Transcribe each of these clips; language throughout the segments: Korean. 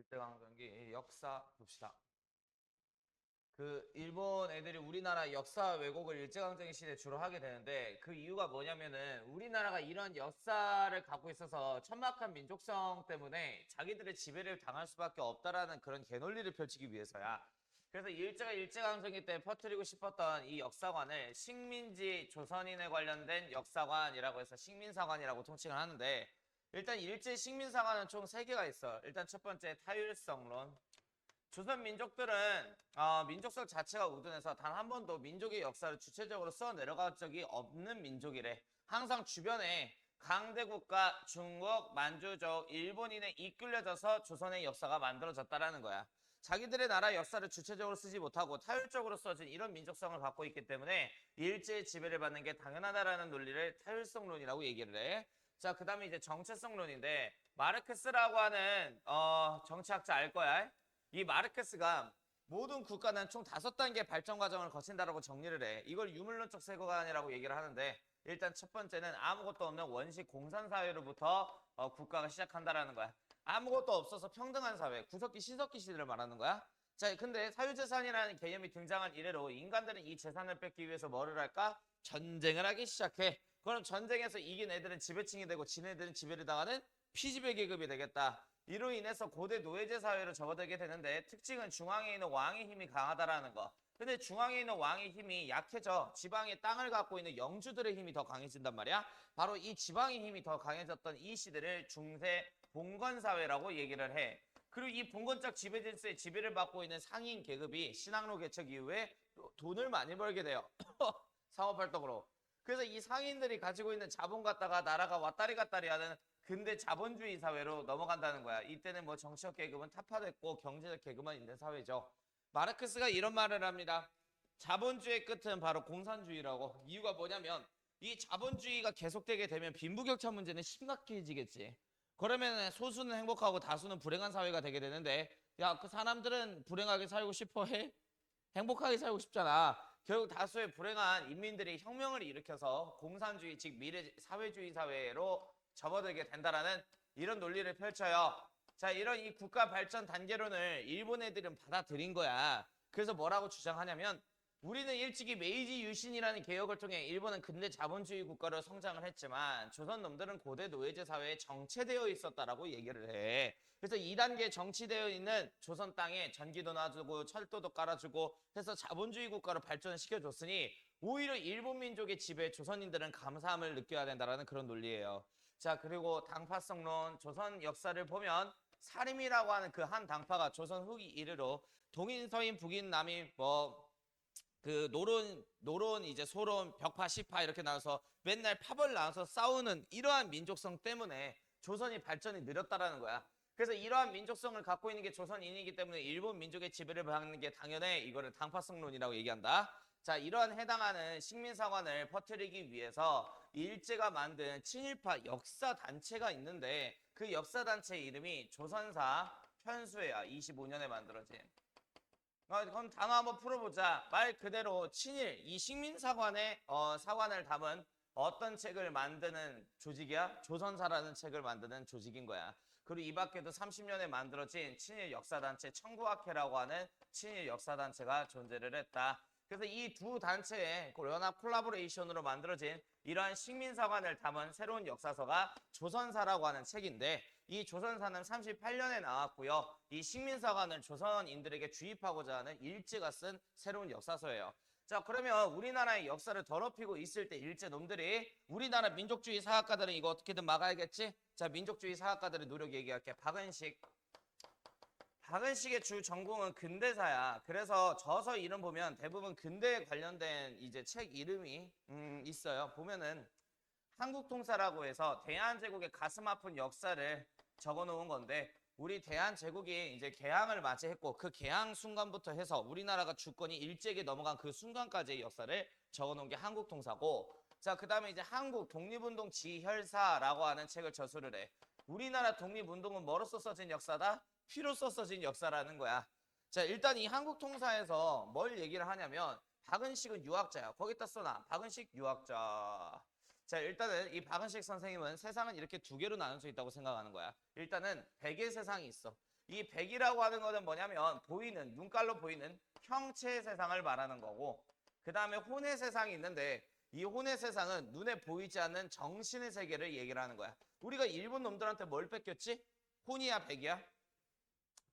일제강점기 역사 봅시다. 그 일본 애들이 우리나라 역사 왜곡을 일제강점기 시대에 주로 하게 되는데 그 이유가 뭐냐면은 우리나라가 이런 역사를 갖고 있어서 천막한 민족성 때문에 자기들의 지배를 당할 수밖에 없다라는 그런 개논리를 펼치기 위해서야. 그래서 일제가 일제강점기 때 퍼뜨리고 싶었던 이 역사관을 식민지 조선인에 관련된 역사관이라고 해서 식민사관이라고 통칭을 하는데 일단 일제 식민사관은 총 3개가 있어. 일단 첫 번째 타율성론. 조선 민족들은 민족성 자체가 우둔해서 단 한 번도 민족의 역사를 주체적으로 써 내려간 적이 없는 민족이래. 항상 주변에 강대국가 중국, 만주족, 일본인에 이끌려져서 조선의 역사가 만들어졌다라는 거야. 자기들의 나라 역사를 주체적으로 쓰지 못하고 타율적으로 써진 이런 민족성을 갖고 있기 때문에 일제의 지배를 받는 게 당연하다라는 논리를 타율성론이라고 얘기를 해. 자, 그 다음에 이제 정체성론인데 마르크스라고 하는 정치학자 알 거야. 이 마르크스가 모든 국가는 총 5단계 발전 과정을 거친다라고 정리를 해. 이걸 유물론적 세계관이라고 얘기를 하는데 일단 첫 번째는 아무것도 없는 원시 공산사회로부터 국가가 시작한다라는 거야. 아무것도 없어서 평등한 사회, 구석기 신석기 시대를 말하는 거야. 자, 근데 사유재산이라는 개념이 등장한 이래로 인간들은 이 재산을 뺏기 위해서 뭐를 할까? 전쟁을 하기 시작해. 그럼 전쟁에서 이긴 애들은 지배층이 되고 진 애들은 지배를 당하는 피지배 계급이 되겠다. 이로 인해서 고대 노예제 사회로 접어들게 되는데 특징은 중앙에 있는 왕의 힘이 강하다라는 거. 근데 중앙에 있는 왕의 힘이 약해져 지방의 땅을 갖고 있는 영주들의 힘이 더 강해진단 말이야. 바로 이 지방의 힘이 더 강해졌던 이 시대를 중세 봉건사회라고 얘기를 해. 그리고 이 봉건적 지배 질서의 지배를 받고 있는 상인 계급이 신항로 개척 이후에 돈을 많이 벌게 돼요. 상업활동으로. 그래서 이 상인들이 가지고 있는 자본 갖다가 나라가 왔다리 갔다리 하는 근대 자본주의 사회로 넘어간다는 거야. 이때는 뭐 정치적 계급은 타파됐고 경제적 계급만 있는 사회죠. 마르크스가 이런 말을 합니다. 자본주의의 끝은 바로 공산주의라고. 이유가 뭐냐면 이 자본주의가 계속되게 되면 빈부격차 문제는 심각해지겠지. 그러면 소수는 행복하고 다수는 불행한 사회가 되게 되는데 야, 그 사람들은 불행하게 살고 싶어 해? 행복하게 살고 싶잖아. 결국 다수의 불행한 인민들이 혁명을 일으켜서 공산주의 즉 미래 사회주의 사회로 접어들게 된다라는 이런 논리를 펼쳐요. 자, 이런 이 국가 발전 단계론을 일본 애들은 받아들인 거야. 그래서 뭐라고 주장하냐면 우리는 일찍이 메이지 유신이라는 개혁을 통해 일본은 근대 자본주의 국가로 성장을 했지만 조선 놈들은 고대 노예제 사회에 정체되어 있었다라고 얘기를 해. 그래서 2단계 정치되어 있는 조선 땅에 전기도 놔주고 철도도 깔아주고 해서 자본주의 국가로 발전시켜줬으니 오히려 일본 민족의 지배에 조선인들은 감사함을 느껴야 된다라는 그런 논리예요. 자, 그리고 당파성론, 조선 역사를 보면 사림이라고 하는 그 한 당파가 조선 후기 이래로 동인, 서인, 북인, 남인 그 노론 이제 소론, 벽파, 시파 이렇게 나눠서 맨날 파벌 나눠서 싸우는 이러한 민족성 때문에 조선이 발전이 느렸다라는 거야. 그래서 이러한 민족성을 갖고 있는 게 조선인이기 때문에 일본 민족의 지배를 받는 게 당연해. 이거를 당파성론이라고 얘기한다. 자, 이러한 해당하는 식민사관을 퍼뜨리기 위해서 일제가 만든 친일파 역사단체가 있는데 그 역사단체 이름이 조선사 편수회야. 25년에 만들어진. 그럼 단어 한번 풀어보자. 말 그대로 친일, 이 식민사관의 사관을 담은 어떤 책을 만드는 조직이야? 조선사라는 책을 만드는 조직인 거야. 그리고 이 밖에도 30년에 만들어진 친일 역사단체 청구학회라고 하는 친일 역사단체가 존재를 했다. 그래서 이 두 단체의 연합 콜라보레이션으로 만들어진 이러한 식민사관을 담은 새로운 역사서가 조선사라고 하는 책인데 이 조선사는 38년에 나왔고요. 이 식민사관을 조선인들에게 주입하고자 하는 일제가 쓴 새로운 역사서예요. 자, 그러면 우리나라의 역사를 더럽히고 있을 때 일제 놈들이 우리나라 민족주의 사학가들은 이거 어떻게든 막아야겠지? 자, 민족주의 사학가들의 노력 얘기할게. 박은식의 주 전공은 근대사야. 그래서 저서 이름 보면 대부분 근대에 관련된 이제 책 이름이 있어요. 보면은 한국통사라고 해서 대한제국의 가슴 아픈 역사를 적어 놓은 건데 우리 대한제국이 이제 개항을 맞이했고 그 개항 순간부터 해서 우리나라가 주권이 일제에게 넘어간 그 순간까지의 역사를 적어 놓은 게 한국통사고 자, 그 다음에 이제 한국 독립운동 지혈사라고 하는 책을 저술을 해. 우리나라 독립운동은 뭐로써 써진 역사다? 피로써 써진 역사라는 거야. 자, 일단 이 한국통사에서 뭘 얘기를 하냐면 박은식은 유학자야. 거기다 써놔. 박은식 유학자. 자, 일단은 이 박은식 선생님은 세상은 이렇게 두 개로 나눌 수 있다고 생각하는 거야. 일단은 백의 세상이 있어. 이 백이라고 하는 거는 뭐냐면 보이는 눈깔로 보이는 형체의 세상을 말하는 거고 그 다음에 혼의 세상이 있는데 이 혼의 세상은 눈에 보이지 않는 정신의 세계를 얘기를 하는 거야. 우리가 일본 놈들한테 뭘 뺏겼지? 혼이야 백이야?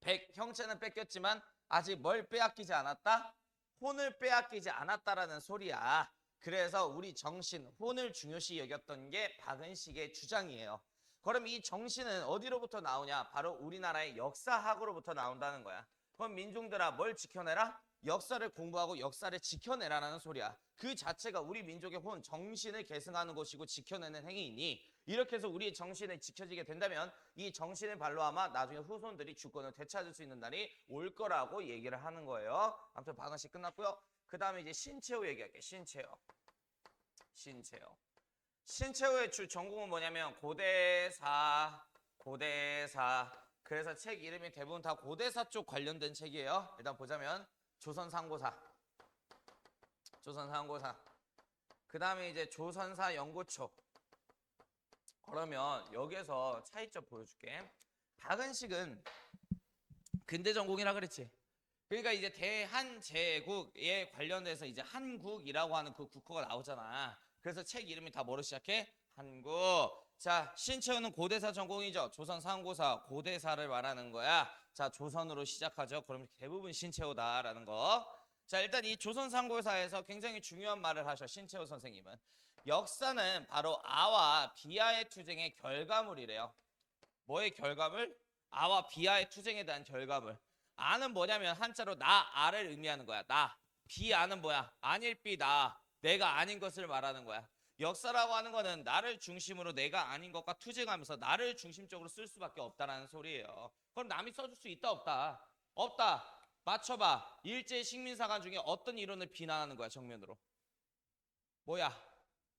백 형체는 뺏겼지만 아직 뭘 빼앗기지 않았다? 혼을 빼앗기지 않았다라는 소리야. 그래서 우리 정신, 혼을 중요시 여겼던 게 박은식의 주장이에요. 그럼 이 정신은 어디로부터 나오냐? 바로 우리나라의 역사학으로부터 나온다는 거야. 그럼 민중들아 뭘 지켜내라? 역사를 공부하고 역사를 지켜내라는 소리야. 그 자체가 우리 민족의 혼, 정신을 계승하는 것이고 지켜내는 행위이니 이렇게 해서 우리의 정신이 지켜지게 된다면 이 정신의 발로 아마 나중에 후손들이 주권을 되찾을 수 있는 날이 올 거라고 얘기를 하는 거예요. 아무튼 박은식 끝났고요. 그 다음에 이제 신채호 얘기할게요. 신채호. 신채호의 주 전공은 뭐냐면 고대사. 그래서 책 이름이 대부분 다 고대사 쪽 관련된 책이에요. 일단 보자면 조선상고사. 그 다음에 이제 조선사 연구초. 그러면 여기에서 차이점 보여줄게. 박은식은 근대 전공이라 그랬지. 그러니까 이제 대한제국에 관련돼서 이제 한국이라고 하는 그 국호가 나오잖아. 그래서 책 이름이 다 뭐로 시작해? 한국. 자, 신채호는 고대사 전공이죠. 조선상고사 고대사를 말하는 거야. 자, 조선으로 시작하죠. 그럼 대부분 신채호다라는 거. 자, 일단 이 조선상고사에서 굉장히 중요한 말을 하셔. 신채호 선생님은. 역사는 바로 아와 비아의 투쟁의 결과물이래요. 뭐의 결과물? 아와 비아의 투쟁에 대한 결과물. 아는 뭐냐면 한자로 나, 아를 의미하는 거야. 나. 비아는 뭐야? 아닐 비 나. 내가 아닌 것을 말하는 거야. 역사라고 하는 거는 나를 중심으로 내가 아닌 것과 투쟁하면서 나를 중심적으로 쓸 수밖에 없다라는 소리예요. 그럼 남이 써줄 수 있다 없다? 없다. 맞춰봐. 일제 식민사관 중에 어떤 이론을 비난하는 거야 정면으로? 뭐야?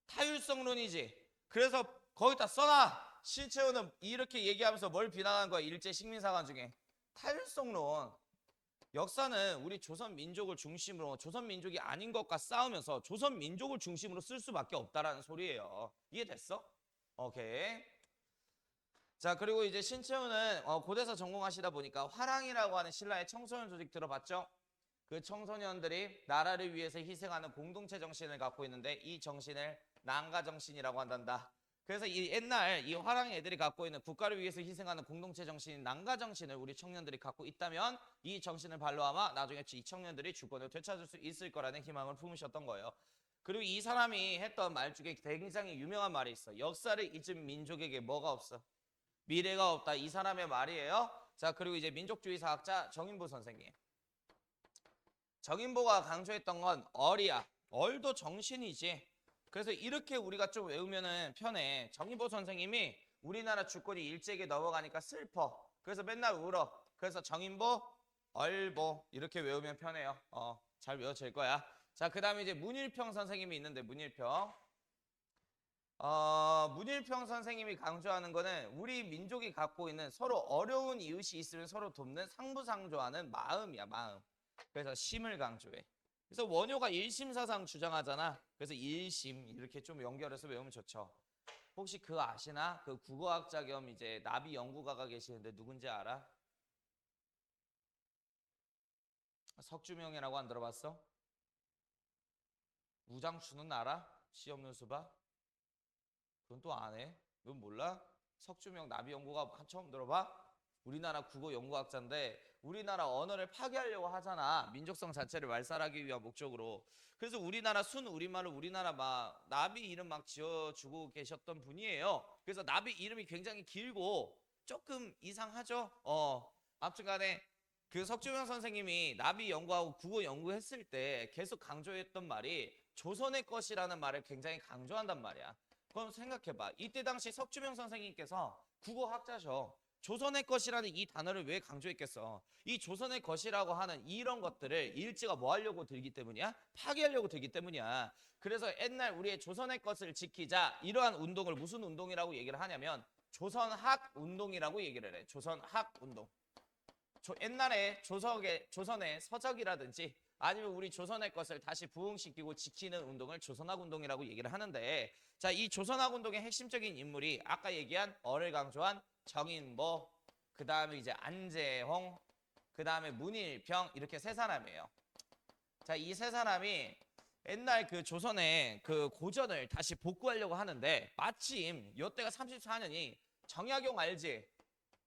타율성론이지. 그래서 거기다 써놔. 신채호는 이렇게 얘기하면서 뭘 비난하는 거야? 일제 식민사관 중에 타율성론. 역사는 우리 조선 민족을 중심으로 조선 민족이 아닌 것과 싸우면서 조선 민족을 중심으로 쓸 수밖에 없다라는 소리예요. 이해됐어? 오케이. 자, 그리고 이제 신채호는 고대사 전공하시다 보니까 화랑이라고 하는 신라의 청소년 조직 들어봤죠? 그 청소년들이 나라를 위해서 희생하는 공동체 정신을 갖고 있는데 이 정신을 난가 정신이라고 한단다. 그래서 이 옛날 이 화랑 애들이 갖고 있는 국가를 위해서 희생하는 공동체 정신인 난가 정신을 우리 청년들이 갖고 있다면 이 정신을 발로 아마 나중에 이 청년들이 주권을 되찾을 수 있을 거라는 희망을 품으셨던 거예요. 그리고 이 사람이 했던 말 중에 굉장히 유명한 말이 있어. 역사를 잊은 민족에게 뭐가 없어? 미래가 없다. 이 사람의 말이에요. 자, 그리고 이제 민족주의사학자 정인보 선생님. 정인보가 강조했던 건 얼이야. 얼도 정신이지. 그래서 이렇게 우리가 좀 외우면은 편해. 정인보 선생님이 우리나라 주권이 일제에게 넘어가니까 슬퍼. 그래서 맨날 울어. 그래서 정인보, 얼보 이렇게 외우면 편해요. 잘 외워질 거야. 자, 그 다음에 이제 문일평 선생님이 있는데 문일평 선생님이 강조하는 거는 우리 민족이 갖고 있는 서로 어려운 이웃이 있으면 서로 돕는 상부상조하는 마음이야, 마음. 그래서 심을 강조해. 그래서 원효가 일심사상 주장하잖아. 그래서 일심 이렇게 좀 연결해서 외우면 좋죠. 혹시 그거 아시나? 그 국어학자 겸 이제 나비 연구가가 계시는데 누군지 알아? 석주명이라고 안 들어봤어? 우장춘은 알아? 시 없는 수박? 그건 또 안 해? 그건 몰라? 석주명 나비 연구가 처음 들어봐? 우리나라 국어 연구학자인데 우리나라 언어를 파괴하려고 하잖아. 민족성 자체를 말살하기 위한 목적으로. 그래서 우리나라 순 우리말을 우리나라 막 나비 이름 막 지어주고 계셨던 분이에요. 그래서 나비 이름이 굉장히 길고 조금 이상하죠? 아무튼 간에 그 석주명 선생님이 나비 연구하고 국어 연구했을 때 계속 강조했던 말이 조선의 것이라는 말을 굉장히 강조한단 말이야. 그럼 생각해봐. 이때 당시 석주명 선생님께서 국어학자셔. 조선의 것이라는 이 단어를 왜 강조했겠어? 이 조선의 것이라고 하는 이런 것들을 일제가 뭐 하려고 들기 때문이야? 파괴하려고 들기 때문이야. 그래서 옛날 우리의 조선의 것을 지키자 이러한 운동을 무슨 운동이라고 얘기를 하냐면 조선학 운동이라고 얘기를 해. 조선학 운동. 옛날에 조선의 서적이라든지 아니면 우리 조선의 것을 다시 부흥시키고 지키는 운동을 조선학 운동이라고 얘기를 하는데 자, 이 조선학 운동의 핵심적인 인물이 아까 얘기한 어를 강조한 정인보 그 다음에 이제 안재홍, 그 다음에 문일평 이렇게 세 사람이에요. 자, 이 세 사람이 옛날 그 조선의 그 고전을 다시 복구하려고 하는데 마침 이때가 34년이 정약용 알지?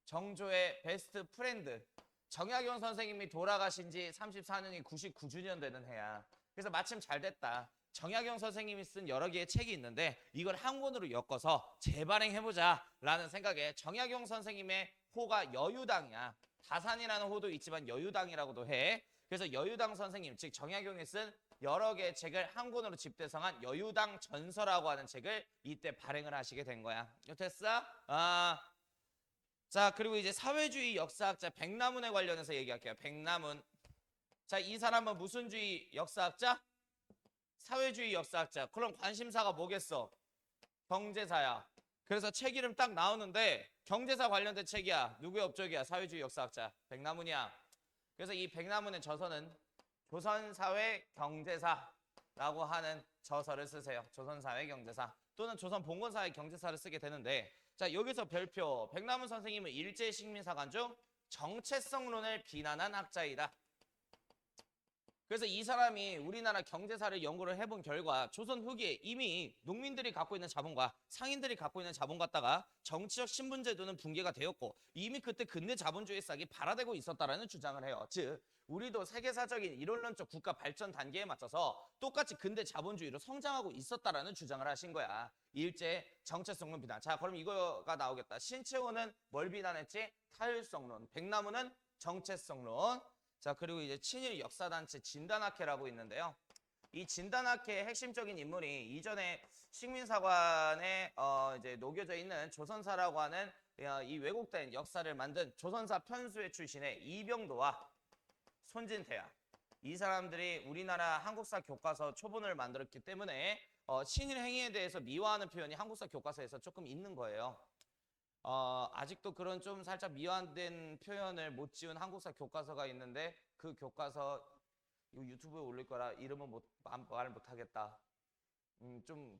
정조의 베스트 프렌드 정약용 선생님이 돌아가신 지 34년이 99주년 되는 해야. 그래서 마침 잘 됐다. 정약용 선생님이 쓴 여러 개의 책이 있는데 이걸 한 권으로 엮어서 재발행해보자 라는 생각에 정약용 선생님의 호가 여유당이야. 다산이라는 호도 있지만 여유당이라고도 해. 그래서 여유당 선생님, 즉 정약용이 쓴 여러 개의 책을 한 권으로 집대성한 여유당 전서라고 하는 책을 이때 발행을 하시게 된 거야. 됐어? 자, 그리고 이제 사회주의 역사학자 백남훈에 관련해서 얘기할게요. 백남훈. 자, 이 사람은 무슨 주의 역사학자? 사회주의 역사학자. 그럼 관심사가 뭐겠어? 경제사야. 그래서 책 이름 딱 나오는데 경제사 관련된 책이야. 누구의 업적이야? 사회주의 역사학자 백남훈이야. 그래서 이 백남훈의 저서는 조선사회 경제사라고 하는 저서를 쓰세요. 조선사회 경제사 또는 조선봉건사회 경제사를 쓰게 되는데, 자, 여기서 별표. 백남훈 선생님은 일제식민사관 중 정체성론을 비난한 학자이다. 그래서 이 사람이 우리나라 경제사를 연구를 해본 결과 조선 후기에 이미 농민들이 갖고 있는 자본과 상인들이 갖고 있는 자본 갖다가 정치적 신분제도는 붕괴가 되었고 이미 그때 근대 자본주의 싹이 발화되고 있었다라는 주장을 해요. 즉 우리도 세계사적인 이론론적 국가 발전 단계에 맞춰서 똑같이 근대 자본주의로 성장하고 있었다라는 주장을 하신 거야. 일제 정체성론 비난. 자, 그럼 이거가 나오겠다. 신채호는 뭘 비난했지? 타율성론. 백남훈은 정체성론. 자, 그리고 이제 친일 역사단체 진단학회라고 있는데요. 이 진단학회의 핵심적인 인물이 이전에 식민사관에 이제 녹여져 있는 조선사라고 하는 이 왜곡된 역사를 만든 조선사 편수회 출신의 이병도와 손진태야. 이 사람들이 우리나라 한국사 교과서 초본을 만들었기 때문에 친일 행위에 대해서 미화하는 표현이 한국사 교과서에서 조금 있는 거예요. 아직도 그런 좀 살짝 미화된 표현을 못 지운 한국사 교과서가 있는데 그 교과서 이거 유튜브에 올릴 거라 이름은 말 못하겠다. 좀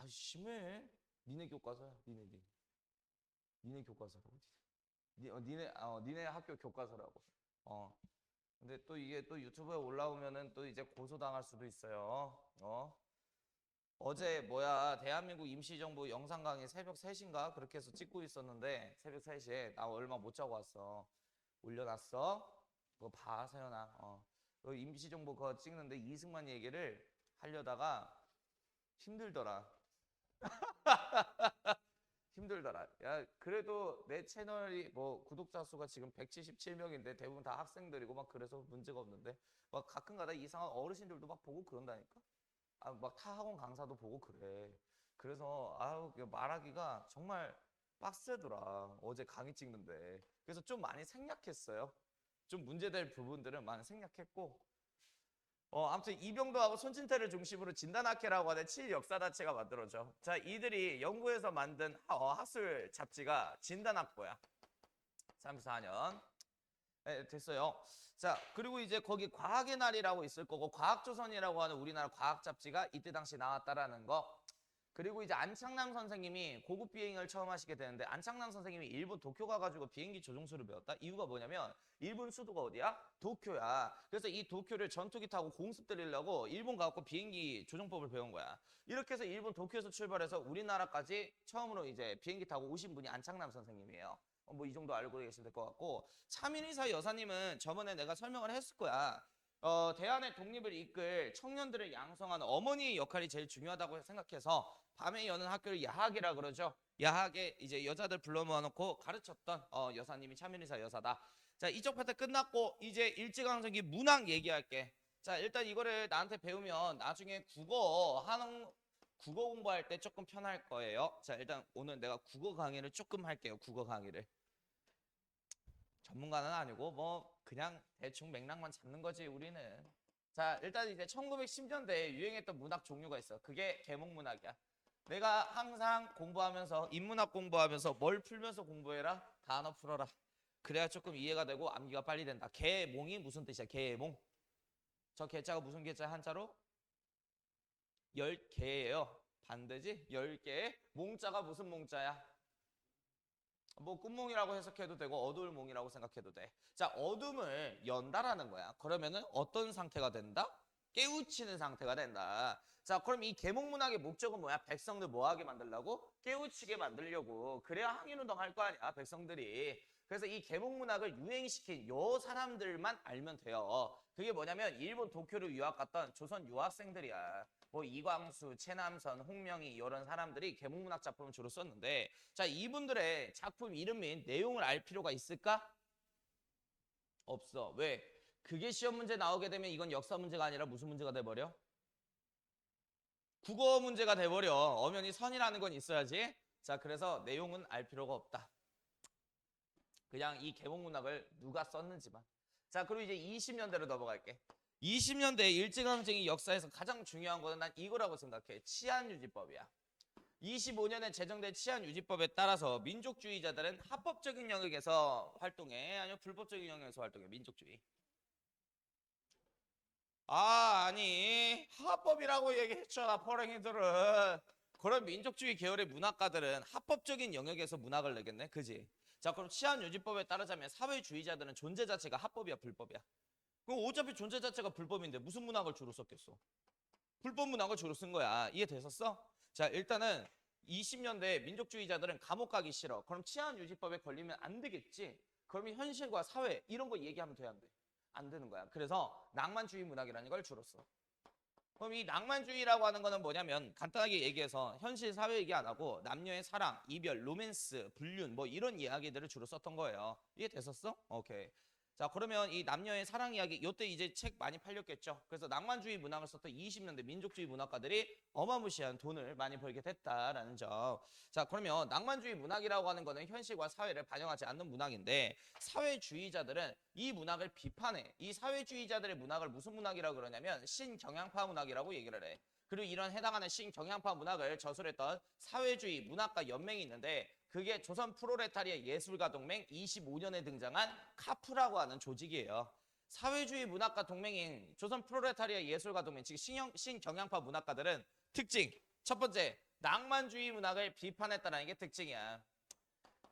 심해. 니네 교과서야. 니네 교과서라고. 니네 학교 교과서라고. 근데 또 이게 또 유튜브에 올라오면은 또 이제 고소당할 수도 있어요. 어제 대한민국 임시정부 영상 강의 새벽 3시인가 그렇게 해서 찍고 있었는데 새벽 3시에 나 얼마 못 자고 왔어. 올려놨어. 그거 봐, 서연아. 그 임시정부 그거 찍는데 이승만 얘기를 하려다가 힘들더라. 힘들더라. 야, 그래도 내 채널이 구독자 수가 지금 177명인데 대부분 다 학생들이고 막 그래서 문제가 없는데 막 가끔가다 이상한 어르신들도 막 보고 그런다니까. 막 타 학원 강사도 보고 그래. 그래서 말하기가 정말 빡세더라. 어제 강의 찍는데. 그래서 좀 많이 생략했어요. 좀 문제될 부분들은 많이 생략했고. 아무튼 이병도하고 손진태를 중심으로 진단학회라고 하는 친일 역사단체가 만들어져. 자, 이들이 연구해서 만든 학술 잡지가 진단학보야. 34년. 네, 됐어요. 자, 그리고 이제 거기 과학의 날이라고 있을 거고 과학조선이라고 하는 우리나라 과학 잡지가 이때 당시 나왔다라는 거. 그리고 이제 안창남 선생님이 고급 비행을 처음 하시게 되는데 안창남 선생님이 일본 도쿄 가가지고 비행기 조종술을 배웠다. 이유가 뭐냐면 일본 수도가 어디야? 도쿄야. 그래서 이 도쿄를 전투기 타고 공습 때리려고 일본 가고 비행기 조종법을 배운 거야. 이렇게 해서 일본 도쿄에서 출발해서 우리나라까지 처음으로 이제 비행기 타고 오신 분이 안창남 선생님이에요. 이 정도 알고 계시면 될 것 같고, 차민희사 여사님은 저번에 내가 설명을 했을 거야. 대한의 독립을 이끌 청년들을 양성하는 어머니의 역할이 제일 중요하다고 생각해서 밤에 여는 학교를 야학이라 그러죠. 야학에 이제 여자들 불러 모아놓고 가르쳤던 여사님이 차민희사 여사다. 자, 이쪽 파트 끝났고 이제 일제강점기 문학 얘기할게. 자, 일단 이거를 나한테 배우면 나중에 국어 공부할 때 조금 편할 거예요. 자, 일단 오늘 내가 국어 강의를 조금 할게요. 국어 강의를. 전문가는 아니고 그냥 대충 맥락만 잡는 거지 우리는. 자, 일단 이제 1910년대에 유행했던 문학 종류가 있어. 그게 계몽문학이야. 내가 항상 공부하면서 인문학 공부하면서 뭘 풀면서 공부해라? 단어 풀어라. 그래야 조금 이해가 되고 암기가 빨리 된다. 계몽이 무슨 뜻이야? 계몽. 저 개자가 무슨 개자 한자로? 10개예요. 반대지? 10개. 몽자가 무슨 몽자야? 뭐 꿈몽이라고 해석해도 되고 어두울 몽이라고 생각해도 돼. 자, 어둠을 연다라는 거야. 그러면은 어떤 상태가 된다? 깨우치는 상태가 된다. 자, 그럼 이 계몽문학의 목적은 뭐야? 백성들 뭐하게 만들려고? 깨우치게 만들려고. 그래야 항일운동 할 거 아니야, 백성들이. 그래서 이 계몽문학을 유행시킨 요 사람들만 알면 돼요. 그게 뭐냐면 일본 도쿄로 유학 갔던 조선 유학생들이야. 뭐 이광수, 최남선, 홍명희 이런 사람들이 계몽문학 작품을 주로 썼는데, 자, 이분들의 작품 이름 및 내용을 알 필요가 있을까? 없어. 왜? 그게 시험 문제 나오게 되면 이건 역사 문제가 아니라 무슨 문제가 돼버려? 국어 문제가 돼버려. 엄연히 선이라는 건 있어야지. 자, 그래서 내용은 알 필요가 없다. 그냥 이 계몽문학을 누가 썼는지만. 자, 그리고 이제 20년대로 넘어갈게. 20년대 일제강점기 역사에서 가장 중요한 거는 난 이거라고 생각해. 치안유지법이야. 25년에 제정된 치안유지법에 따라서 민족주의자들은 합법적인 영역에서 활동해, 아니면 불법적인 영역에서 활동해. 민족주의. 아니 합법이라고 얘기했잖아. 퍼랭이들은. 그런 민족주의 계열의 문학가들은 합법적인 영역에서 문학을 내겠네. 그지? 자, 그럼 치안유지법에 따르자면 사회주의자들은 존재 자체가 합법이야, 불법이야? 그럼 어차피 존재 자체가 불법인데 무슨 문학을 주로 썼겠어? 불법 문학을 주로 쓴 거야. 이해됐었어? 자, 일단은 20년대 민족주의자들은 감옥 가기 싫어. 그럼 치안유지법에 걸리면 안 되겠지. 그러면 현실과 사회 이런 거 얘기하면 돼, 안 돼? 안 되는 거야. 그래서 낭만주의 문학이라는 걸 주로 써. 그럼 이 낭만주의라고 하는 거는 뭐냐면 간단하게 얘기해서 현실 사회 얘기 안 하고 남녀의 사랑, 이별, 로맨스, 불륜 뭐 이런 이야기들을 주로 썼던 거예요. 이해됐었어? 오케이. 자, 그러면 이 남녀의 사랑 이야기 요때 이제 책 많이 팔렸겠죠. 그래서 낭만주의 문학을 썼던 20년대 민족주의 문학가들이 어마무시한 돈을 많이 벌게 됐다라는 점. 자, 그러면 낭만주의 문학이라고 하는 거는 현실과 사회를 반영하지 않는 문학인데 사회주의자들은 이 문학을 비판해. 이 사회주의자들의 문학을 무슨 문학이라고 그러냐면 신경향파 문학이라고 얘기를 해. 그리고 이런 해당하는 신경향파 문학을 저술했던 사회주의 문학가 연맹이 있는데 그게 조선 프로레타리아 예술가 동맹 25년에 등장한 카프라고 하는 조직이에요. 사회주의 문학가 동맹인 조선 프로레타리아 예술가 동맹, 즉 신경향파 문학가들은 특징 첫 번째, 낭만주의 문학을 비판했다는 게 특징이야.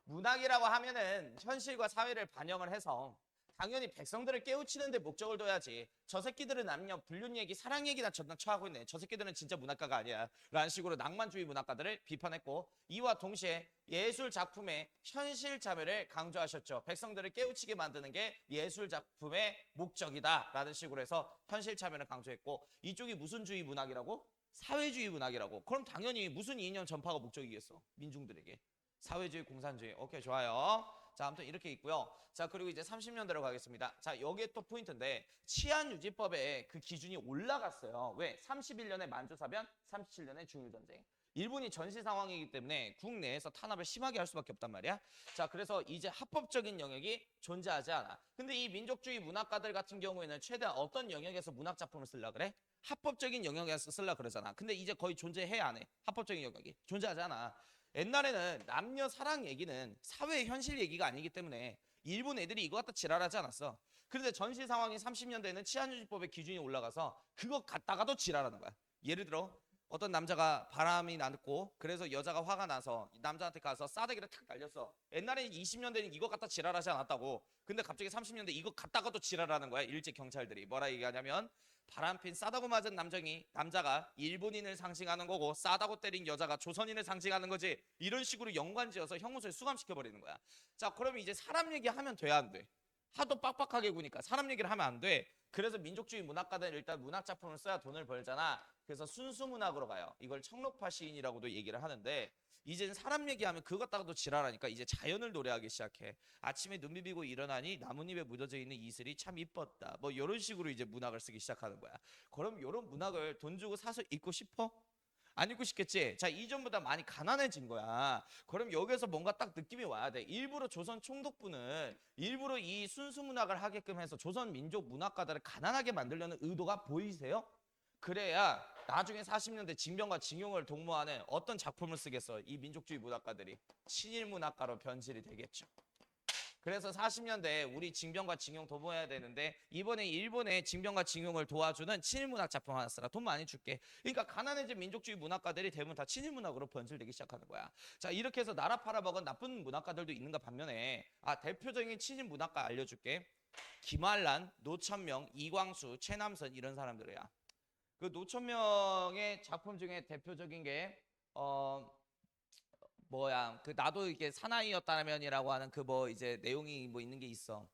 문학이라고 하면은 현실과 사회를 반영을 해서 당연히 백성들을 깨우치는 데 목적을 둬야지. 저 새끼들은 남녀 불륜 얘기, 사랑 얘기나 전나 쳐하고 있네. 저 새끼들은 진짜 문학가가 아니야. 라는 식으로 낭만주의 문학가들을 비판했고 이와 동시에 예술 작품의 현실 참여를 강조하셨죠. 백성들을 깨우치게 만드는 게 예술 작품의 목적이다. 라는 식으로 해서 현실 참여를 강조했고 이쪽이 무슨 주의 문학이라고? 사회주의 문학이라고. 그럼 당연히 무슨 이념 전파가 목적이겠어. 민중들에게. 사회주의, 공산주의. 오케이, 좋아요. 자, 아무튼 이렇게 있고요. 자, 그리고 이제 30년대로 가겠습니다. 자, 여기에 또 포인트인데 치안유지법에 그 기준이 올라갔어요. 왜? 31년에 만주사변, 37년에 중일전쟁. 일본이 전시 상황이기 때문에 국내에서 탄압을 심하게 할 수밖에 없단 말이야. 자, 그래서 이제 합법적인 영역이 존재하지 않아. 근데 이 민족주의 문학가들 같은 경우에는 최대한 어떤 영역에서 문학 작품을 쓰려 그래? 합법적인 영역에서 쓰려 그러잖아. 근데 이제 거의 존재해 안 해? 합법적인 영역이 존재하지 않아. 옛날에는 남녀 사랑 얘기는 사회 현실 얘기가 아니기 때문에 일본 애들이 이거 갖다 지랄하지 않았어. 그런데 전시 상황이 30년대에는 치안유지법의 기준이 올라가서 그거 갖다가도 지랄하는 거야. 예를 들어 어떤 남자가 바람이 났고 그래서 여자가 화가 나서 남자한테 가서 싸대기를 탁 날렸어. 옛날에 20년대는 이거 갖다 지랄하지 않았다고. 근데 갑자기 30년대 이거 갖다가도 지랄하는 거야. 일제 경찰들이 뭐라 얘기하냐면 바람핀 싸다고 맞은 남자가 일본인을 상징하는 거고 싸다고 때린 여자가 조선인을 상징하는 거지. 이런 식으로 연관지어서 형무소에 수감시켜 버리는 거야. 자, 그러면 이제 사람 얘기하면 돼야 안 돼? 하도 빡빡하게 구니까 사람 얘기를 하면 안 돼. 그래서 민족주의 문학가들은 일단 문학 작품을 써야 돈을 벌잖아. 그래서 순수 문학으로 가요. 이걸 청록파 시인이라고도 얘기를 하는데 이제는 사람 얘기하면 그거 갖다가도 지랄하니까 이제 자연을 노래하기 시작해. 아침에 눈 비비고 일어나니 나뭇잎에 묻어져 있는 이슬이 참 이뻤다. 뭐 이런 식으로 이제 문학을 쓰기 시작하는 거야. 그럼 이런 문학을 돈 주고 사서 읽고 싶어? 안 읽고 싶겠지? 자, 이전보다 많이 가난해진 거야. 그럼 여기서 뭔가 딱 느낌이 와야 돼. 일부러 조선 총독부는 일부러 이 순수 문학을 하게끔 해서 조선 민족 문학가들을 가난하게 만들려는 의도가 보이세요? 그래야 나중에 40년대 징병과 징용을 독모하는 어떤 작품을 쓰겠어? 이 민족주의 문학가들이 친일 문학가로 변질이 되겠죠. 그래서 40년대 우리 징병과 징용 도모해야 되는데 이번에 일본의 징병과 징용을 도와주는 친일문학 작품 하나 쓰라. 돈 많이 줄게. 그러니까 가난해진 민족주의 문학가들이 대부분 다 친일문학으로 변질되기 시작하는 거야. 자, 이렇게 해서 나라 팔아먹은 나쁜 문학가들도 있는가 반면에 대표적인 친일문학가 알려줄게. 김환란, 노천명, 이광수, 최남선 이런 사람들이야. 그 노천명의 작품 중에 대표적인 게 그 나도 이게 사나이였다면이라고 하는 그 뭐 이제 내용이 뭐 있는 게 있어.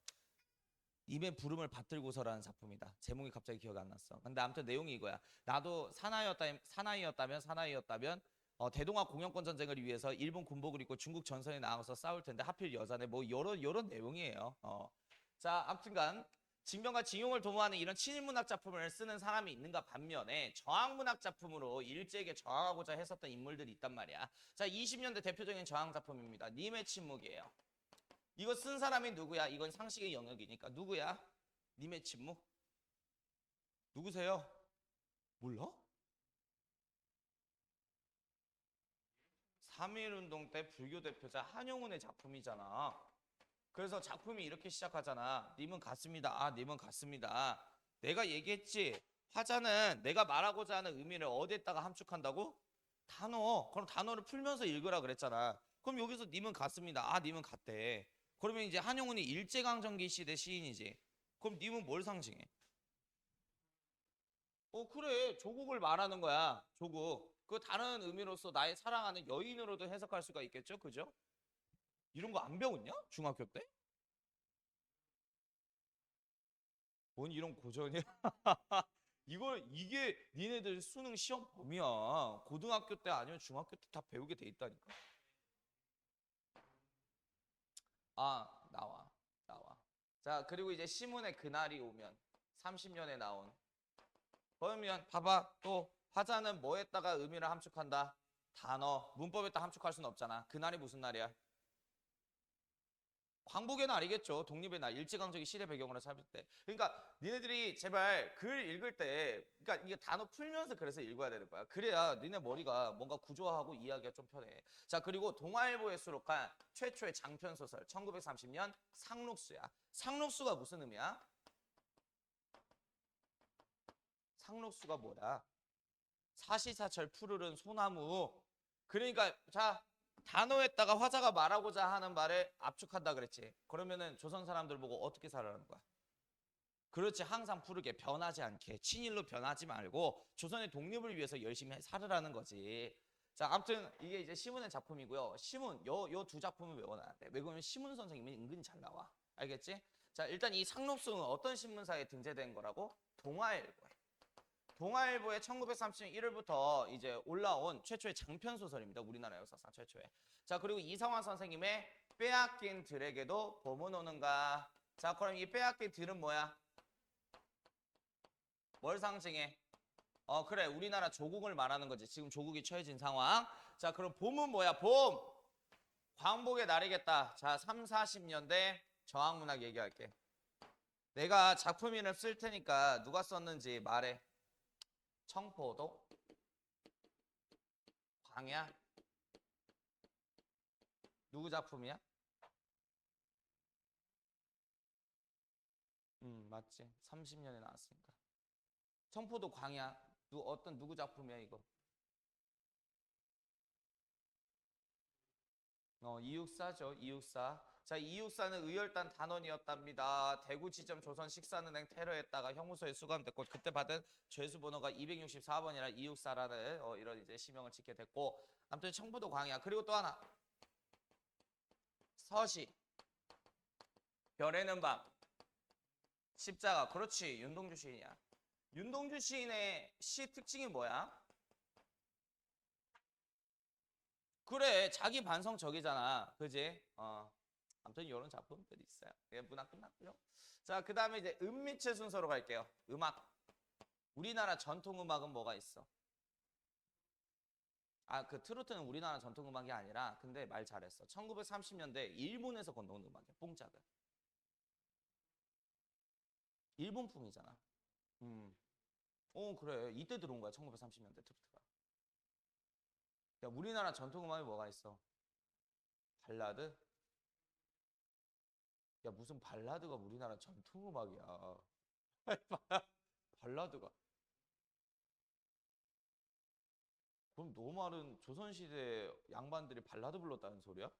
입에 부름을 받들고서라는 작품이다. 제목이 갑자기 기억이 안 났어. 근데 아무튼 내용이 이거야. 나도 사나이였다면 대동아 공영권 전쟁을 위해서 일본 군복을 입고 중국 전선에 나가서 싸울 텐데 하필 여자네. 뭐 요런 내용이에요. 자, 아무튼간 징병과 징용을 도모하는 이런 친일문학 작품을 쓰는 사람이 있는가 반면에 저항문학 작품으로 일제에게 저항하고자 했었던 인물들이 있단 말이야. 자, 20년대 대표적인 저항 작품입니다. 님의 침묵이에요. 이거 쓴 사람이 누구야? 이건 상식의 영역이니까. 누구야? 님의 침묵? 누구세요? 몰라? 3.1운동 때 불교 대표자 한용운의 작품이잖아. 그래서 작품이 이렇게 시작하잖아. 님은 같습니다. 님은 같습니다. 내가 얘기했지. 화자는 내가 말하고자 하는 의미를 어디에다가 함축한다고? 단어. 그럼 단어를 풀면서 읽으라 그랬잖아. 그럼 여기서 님은 같습니다. 님은 같대. 그러면 이제 한용운이 일제강점기 시대 시인이지. 그럼 님은 뭘 상징해? 그래. 조국을 말하는 거야. 조국. 그 다른 의미로서 나의 사랑하는 여인으로도 해석할 수가 있겠죠. 그죠? 이런 거 안 배웠냐? 중학교 때? 뭔 이런 고전이야? 이게 니네들 수능 시험 범위야. 고등학교 때 아니면 중학교 때 다 배우게 돼 있다니까. 나와. 자, 그리고 이제 시문의 그날이 오면 30년에 나온. 그러면 봐봐. 또 화자는 뭐에다가 의미를 함축한다? 단어. 문법에다 함축할 수는 없잖아. 그날이 무슨 날이야? 광복의 날이겠죠. 독립의 날, 일제강점기 시대 배경으로 잡을 때. 그러니까 니네들이 제발 글 읽을 때, 그러니까 이게 단어 풀면서 그래서 읽어야 되는 거야. 그래야 니네 머리가 뭔가 구조화하고 이해하기가 좀 편해. 자, 그리고 동아일보에 수록한 최초의 장편 소설, 1930년 상록수야. 상록수가 무슨 의미야? 상록수가 뭐야? 사시사철 푸르른 소나무. 그러니까 자, 단어에다가 화자가 말하고자 하는 말을 압축한다 그랬지. 그러면은 조선 사람들 보고 어떻게 살아라는 거야? 그렇지. 항상 푸르게 변하지 않게 친일로 변하지 말고 조선의 독립을 위해서 열심히 살으라는 거지. 자, 아무튼 이게 이제 시문의 작품이고요. 시문 요 두 작품을 외워놔야 돼. 왜 그러면 시문 선생님이 은근히 잘 나와. 알겠지? 자, 일단 이 상록수는 어떤 신문사에 등재된 거라고? 동아일보에. 동아일보에 1930년 1월부터 이제 올라온 최초의 장편 소설입니다. 우리나라 역사상 최초의. 자, 그리고 이성환 선생님의 빼앗긴 들에게도 봄은 오는가. 자, 그럼 이 빼앗긴 들은 뭐야? 뭘 상징해? 그래. 우리나라 조국을 말하는 거지. 지금 조국이 처해진 상황. 자, 그럼 봄은 뭐야? 봄. 광복의 날이겠다. 자, 3, 40년대 저항문학 얘기할게. 내가 작품 이름 쓸 테니까 누가 썼는지 말해. 청포도, 광야. 누구 작품이야? 맞지. 30년에 나왔으니까. 청포도 광야. 누구 작품이야 이거? 이육사죠. 이육사. 자, 이육사는 의열단 단원이었답니다. 대구 지점 조선 식사은행 테러했다가 형무소에 수감됐고 그때 받은 죄수 번호가 264번이라 이육사라는 이런 이제 시명을 짓게 됐고, 아무튼 청포도 광야. 그리고 또 하나 서시 별에는 밤 십자가. 그렇지. 윤동주 시인이야. 윤동주 시인의 시 특징이 뭐야? 그래, 자기 반성적이잖아. 그지? 아무튼 이런 작품들이 있어요. 예, 문학 끝났고요. 자, 그 다음에 이제 은미체 순서로 갈게요. 음악. 우리나라 전통 음악은 뭐가 있어? 그 트로트는 우리나라 전통 음악이 아니라, 근데 말 잘했어. 1930년대 일본에서 건너온 음악이야. 뽕짝은. 일본풍이잖아. 음. 그래. 이때 들어온 거야. 1930년대 트로트가. 야, 우리나라 전통 음악이 뭐가 있어? 발라드? 야, 무슨 발라드가 우리나라 전통 음악이야. 발라드가. 그럼 너 말은 조선시대 양반들이 발라드 불렀다는 소리야?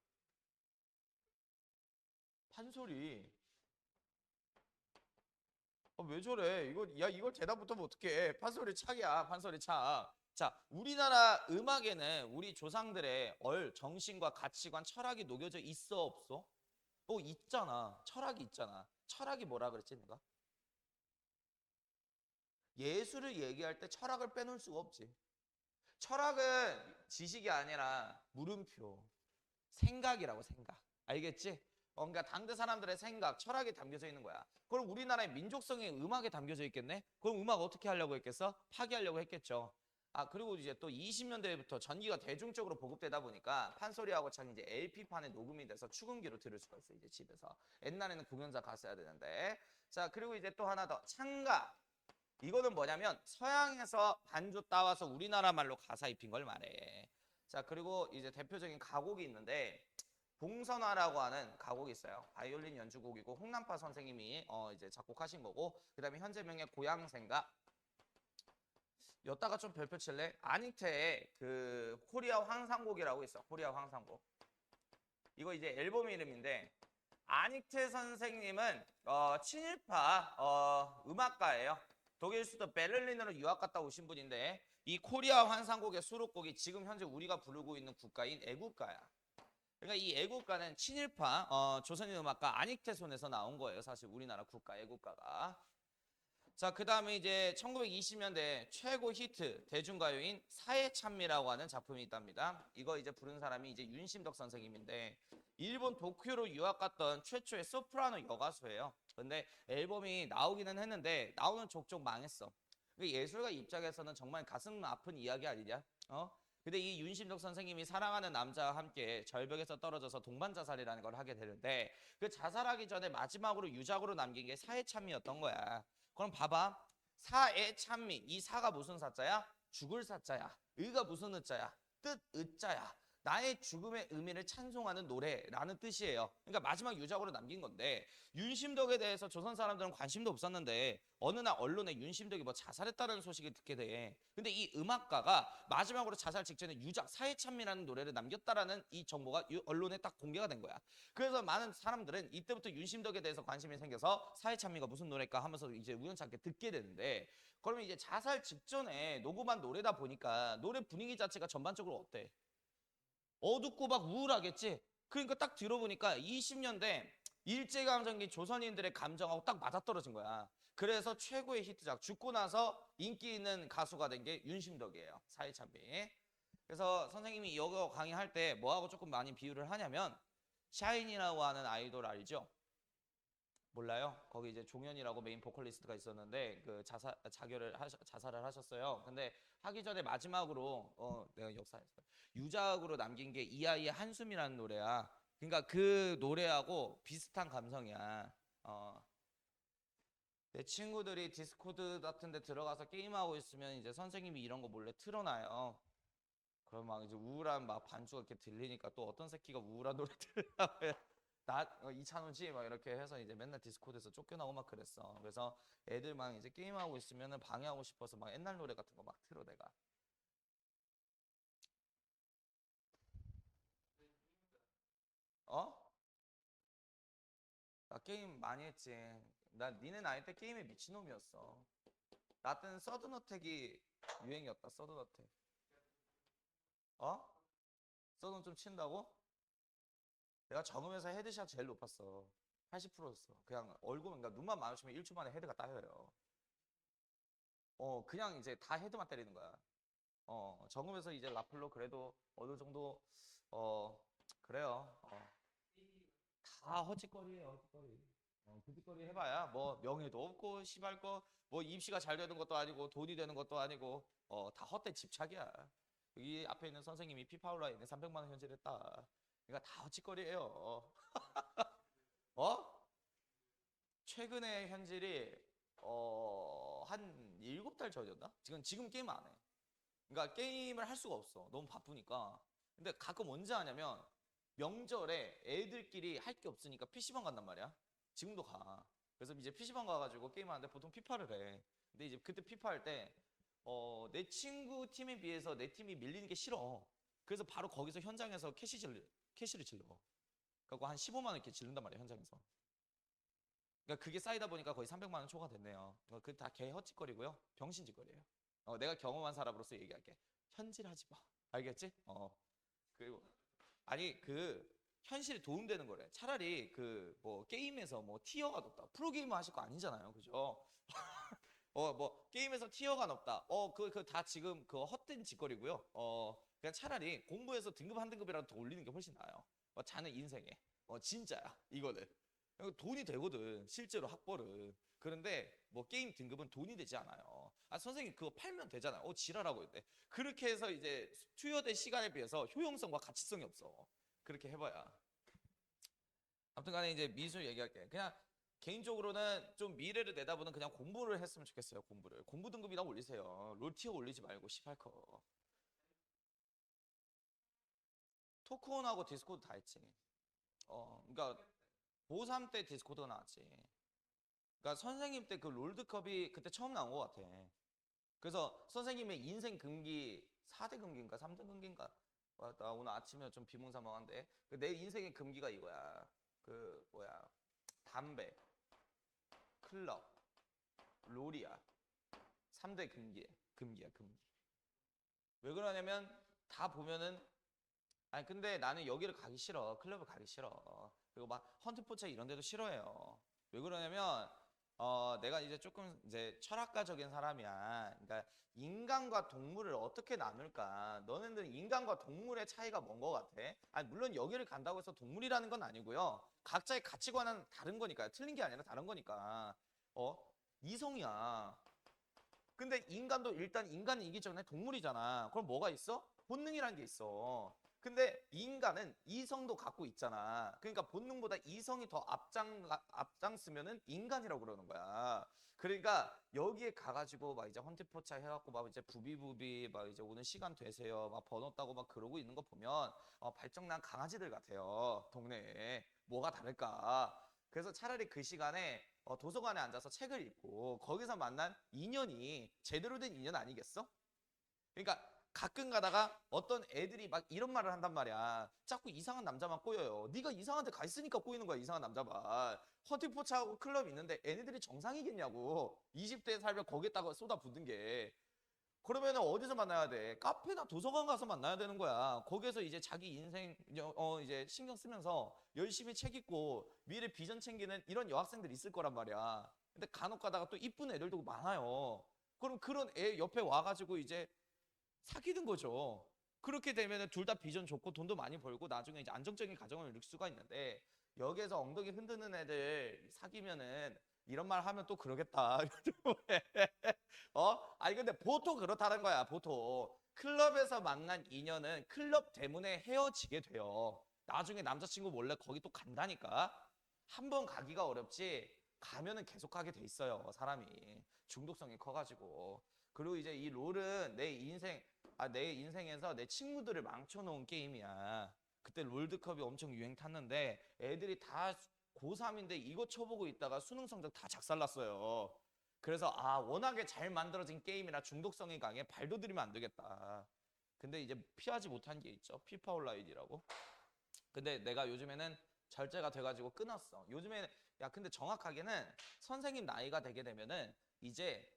판소리. 왜 저래? 야, 이걸 대답 못하면 어떡해? 판소리 착이야, 판소리 착. 자, 우리나라 음악에는 우리 조상들의 정신과 가치관, 철학이 녹여져 있어, 없어? 있잖아. 철학이 있잖아. 철학이 뭐라 그랬지, 내가? 예술을 얘기할 때 철학을 빼놓을 수가 없지. 철학은 지식이 아니라 물음표, 생각이라고 생각. 알겠지? 그러니까 당대 사람들의 생각, 철학이 담겨져 있는 거야. 그럼 우리나라의 민족성이 음악에 담겨져 있겠네? 그럼 음악 어떻게 하려고 했겠어? 파괴하려고 했겠죠. 그리고 이제 또 20년대부터 전기가 대중적으로 보급되다 보니까 판소리하고 창 이제 LP판에 녹음이 돼서 축음기로 들을 수가 있어, 이제 집에서. 옛날에는 공연장 갔어야 되는데. 자, 그리고 이제 또 하나 더. 창가. 이거는 뭐냐면 서양에서 반주 따와서 우리나라 말로 가사 입힌 걸 말해. 자, 그리고 이제 대표적인 가곡이 있는데 봉선화라고 하는 가곡이 있어요. 바이올린 연주곡이고 홍남파 선생님이 이제 작곡하신 거고, 그다음에 현재명의 고향생가. 여따가 좀 별표 칠래? 아니테의 그 코리아 황상곡이라고 있어. 코리아 황상곡. 이거 이제 앨범 이름인데, 아닉테 선생님은 친일파 음악가예요. 독일 수도 베를린으로 유학 갔다 오신 분인데, 이 코리아 환상곡의 수록곡이 지금 현재 우리가 부르고 있는 국가인 애국가야. 그러니까 이 애국가는 친일파 조선인 음악가 아닉테 손에서 나온 거예요. 사실 우리나라 국가 애국가가. 자, 그 다음에 이제 1920년대 최고 히트 대중가요인 사회찬미라고 하는 작품이 있답니다. 이거 이제 부른 사람이 이제 윤심덕 선생님인데, 일본 도쿄로 유학 갔던 최초의 소프라노 여가수예요. 근데 앨범이 나오기는 했는데 나오는 족족 망했어. 예술가 입장에서는 정말 가슴 아픈 이야기 아니냐? 근데 이 윤심덕 선생님이 사랑하는 남자와 함께 절벽에서 떨어져서 동반 자살이라는 걸 하게 되는데, 그 자살하기 전에 마지막으로 유작으로 남긴 게 사회찬미였던 거야. 그럼 봐봐. 사애찬미. 이 사가 무슨 사자야? 죽을 사자야. 의가 무슨 의자야? 뜻 의자야. 나의 죽음의 의미를 찬송하는 노래라는 뜻이에요. 그러니까 마지막 유작으로 남긴 건데, 윤심덕에 대해서 조선 사람들은 관심도 없었는데 어느 날 언론에 윤심덕이 뭐 자살했다는 소식을 듣게 돼. 근데 이 음악가가 마지막으로 자살 직전에 유작 사회찬미라는 노래를 남겼다라는 이 정보가 언론에 딱 공개가 된 거야. 그래서 많은 사람들은 이때부터 윤심덕에 대해서 관심이 생겨서 사회찬미가 무슨 노래일까 하면서 이제 우연찮게 듣게 되는데, 그러면 이제 자살 직전에 녹음한 노래다 보니까 노래 분위기 자체가 전반적으로 어때? 어둡고 막 우울하겠지? 그러니까 딱 들어보니까 20년대 일제강점기 조선인들의 감정하고 딱 맞아떨어진 거야. 그래서 최고의 히트작, 죽고 나서 인기 있는 가수가 된 게 윤심덕이에요. 사회찬미. 그래서 선생님이 이거 강의할 때 뭐하고 조금 많이 비유를 하냐면, 샤인이라고 하는 아이돌 알죠? 몰라요? 거기 이제 종현이라고 메인 보컬리스트가 있었는데 그 자살을 하셨어요. 근데 하기 전에 마지막으로 내가 역사에서 유작으로 남긴 게 이 아이의 한숨이라는 노래야. 그러니까 그 노래하고 비슷한 감성이야. 내 친구들이 디스코드 같은 데 들어가서 게임하고 있으면 이제 선생님이 이런 거 몰래 틀어놔요. 그럼 막 이제 우울한 막 반주가 이렇게 들리니까 또 어떤 새끼가 우울한 노래 들으려고 해. 이찬우지 막 이렇게 해서 이제 맨날 디스코드에서 쫓겨나고 막 그랬어. 그래서 애들 막 이제 게임하고 있으면은 방해하고 싶어서 막 옛날 노래 같은 거 막 틀어 내가. 어? 나 게임 많이 했지. 나 니네 나이 때 게임에 미친놈이었어. 나 때는 서든어택이 유행이었다. 서든어택. 어? 서든 좀 친다고? 내가 적으면서 헤드샷 제일 높았어. 80%였어. 그냥 얼굴, 그러니까 눈만 마주치면 1초 만에 헤드가 따여요. 그냥 이제 다 헤드만 때리는 거야. 적으면서 이제 라플로 그래도 어느 정도, 어, 그래요. 다 헛짓거리예요, 헛짓거리. 헛짓거리 해봐야 뭐 명예도 없고, 시발 거, 뭐 입시가 잘 되는 것도 아니고, 돈이 되는 것도 아니고, 다 헛된 집착이야. 여기 앞에 있는 선생님이 피파올라인에 300만 원 현질했다. 그러니까 다 헛짓거리예요. 어? 최근에 현질이 한 7달 전이었나? 지금 게임 안 해. 그러니까 게임을 할 수가 없어. 너무 바쁘니까. 근데 가끔 언제 하냐면 명절에 애들끼리 할 게 없으니까 PC방 간단 말이야. 지금도 가. 그래서 이제 PC방 가가지고 게임하는데 보통 피파를 해. 근데 이제 그때 피파 할 때 내 친구 팀에 비해서 내 팀이 밀리는 게 싫어. 그래서 바로 거기서 현장에서 캐시를 질러. 그리고 한 15만 원 이렇게 질른단 말이야, 현장에서. 그러니까 그게 쌓이다 보니까 거의 300만 원 초과 됐네요. 그 다 개헛짓거리고요. 병신짓거리예요. 내가 경험한 사람으로서 얘기할게. 현질하지 마. 알겠지? 그리고 아니 그 현실에 도움되는 거래. 차라리 그 뭐 게임에서 뭐 티어가 높다. 프로게이머 하실 거 아니잖아요. 그죠? 뭐 게임에서 티어가 높다. 그 다 지금 그 헛된 짓거리고요. 그냥 차라리 공부해서 등급 한 등급이라도 더 올리는 게 훨씬 나아요. 자는 인생에. 진짜야. 이거는. 돈이 되거든. 실제로 학벌은. 그런데 뭐 게임 등급은 돈이 되지 않아요. 선생님 그거 팔면 되잖아요. 지랄하고 있대. 그렇게 해서 이제 투여된 시간에 비해서 효용성과 가치성이 없어. 그렇게 해봐야. 아무튼 간에 이제 미술 얘기할게. 그냥 개인적으로는 좀 미래를 내다보는 그냥 공부를 했으면 좋겠어요. 공부를. 공부 등급이나 올리세요. 롤 티어 올리지 말고 18커. 토크온하고 디스코드 다 했지. 그러니까 고3 때 디스코드가 나왔지. 그러니까 선생님 때 그 롤드컵이 그때 처음 나온 것 같아. 그래서 선생님의 인생 금기 4대 금기인가 3대 금기인가 나 오늘 아침에 좀 비몽사몽한데 내 인생의 금기가 이거야. 그 뭐야 담배, 클럽, 롤이야. 3대 금기야 금기. 왜 그러냐면 다 보면은 아니 근데 나는 여기를 가기 싫어. 클럽을 가기 싫어. 그리고 막 헌트포차 이런 데도 싫어해요. 왜 그러냐면 내가 이제 조금 이제 철학가적인 사람이야. 그러니까 인간과 동물을 어떻게 나눌까? 너네들 인간과 동물의 차이가 뭔 것 같아? 아니 물론 여기를 간다고 해서 동물이라는 건 아니고요. 각자의 가치관은 다른 거니까요. 틀린 게 아니라 다른 거니까. 이성이야. 근데 인간도 일단 인간이 이기 전에 동물이잖아. 그럼 뭐가 있어? 본능이라는 게 있어. 근데 인간은 이성도 갖고 있잖아. 그러니까 본능보다 이성이 더 앞장서면은 인간이라고 그러는 거야. 그러니까 여기에 가가지고 막 이제 헌티포차 해갖고 막 이제 부비부비 막 이제 오늘 시간 되세요. 막 번호 따고 막 그러고 있는 거 보면 발정난 강아지들 같아요. 동네에. 뭐가 다를까? 그래서 차라리 그 시간에 도서관에 앉아서 책을 읽고 거기서 만난 인연이 제대로 된 인연 아니겠어? 그러니까 가끔 가다가 어떤 애들이 막 이런 말을 한단 말이야. 자꾸 이상한 남자만 꼬여요. 네가 이상한 데 가 있으니까 꼬이는 거야, 이상한 남자만. 헌팅포차하고 클럽 있는데 애네들이 정상이겠냐고. 20대에 살면 거기에다가 쏟아붓는 게. 그러면 어디서 만나야 돼? 카페나 도서관 가서 만나야 되는 거야. 거기에서 이제 자기 인생 이제 신경 쓰면서 열심히 책 읽고 미래 비전 챙기는 이런 여학생들이 있을 거란 말이야. 근데 간혹 가다가 또 이쁜 애들도 많아요. 그럼 그런 애 옆에 와가지고 이제 사귀는 거죠. 그렇게 되면 둘 다 비전 좋고 돈도 많이 벌고 나중에 이제 안정적인 가정을 이룰 수가 있는데 여기에서 엉덩이 흔드는 애들 사귀면은 이런 말 하면 또 그러겠다. 아니 근데 보통 그렇다는 거야. 보통 클럽에서 만난 인연은 클럽 때문에 헤어지게 돼요. 나중에 남자친구 몰래 거기 또 간다니까. 한 번 가기가 어렵지 가면은 계속 가게 돼 있어요. 사람이 중독성이 커가지고. 그리고 이제 이 롤은 내 인생에서 내 친구들을 망쳐놓은 게임이야. 그때 롤드컵이 엄청 유행 탔는데 애들이 다 고3인데 이거 쳐보고 있다가 수능 성적 다 작살났어요. 그래서 워낙에 잘 만들어진 게임이라 중독성이 강해 발도 들이면 안 되겠다. 근데 이제 피하지 못한 게 있죠. 피파 온라인이라고. 근데 내가 요즘에는 절제가 돼가지고 끊었어. 요즘에 야 근데 정확하게는 선생님 나이가 되게 되면은 이제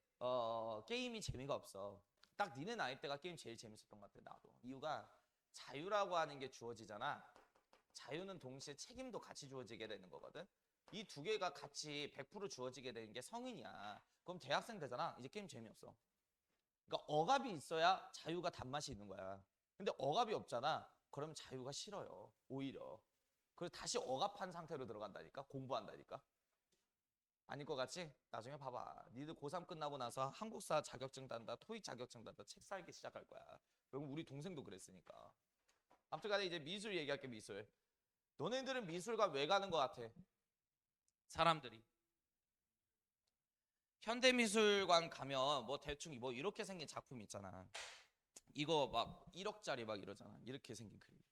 게임이 재미가 없어. 딱 니네 나이 때가 게임 제일 재밌었던 것 같아. 나도. 이유가 자유라고 하는 게 주어지잖아. 자유는 동시에 책임도 같이 주어지게 되는 거거든. 이 두 개가 같이 100% 주어지게 되는 게 성인이야. 그럼 대학생 되잖아. 이제 게임 재미없어. 그러니까 억압이 있어야 자유가 단맛이 있는 거야. 근데 억압이 없잖아. 그러면 자유가 싫어요. 오히려. 그래서 다시 억압한 상태로 들어간다니까. 공부한다니까. 아닐 것 같지? 나중에 봐봐. 니들 고3 끝나고 나서 한국사 자격증 단다, 토익 자격증 단다, 책 살기 시작할 거야. 그럼 우리 동생도 그랬으니까. 아무튼 간에 이제 미술 얘기할게, 미술. 너네들은 미술관 왜 가는 것 같아? 사람들이. 현대미술관 가면 뭐 대충 뭐 이렇게 생긴 작품 있잖아. 이거 막 1억짜리 막 이러잖아. 이렇게 생긴 그림.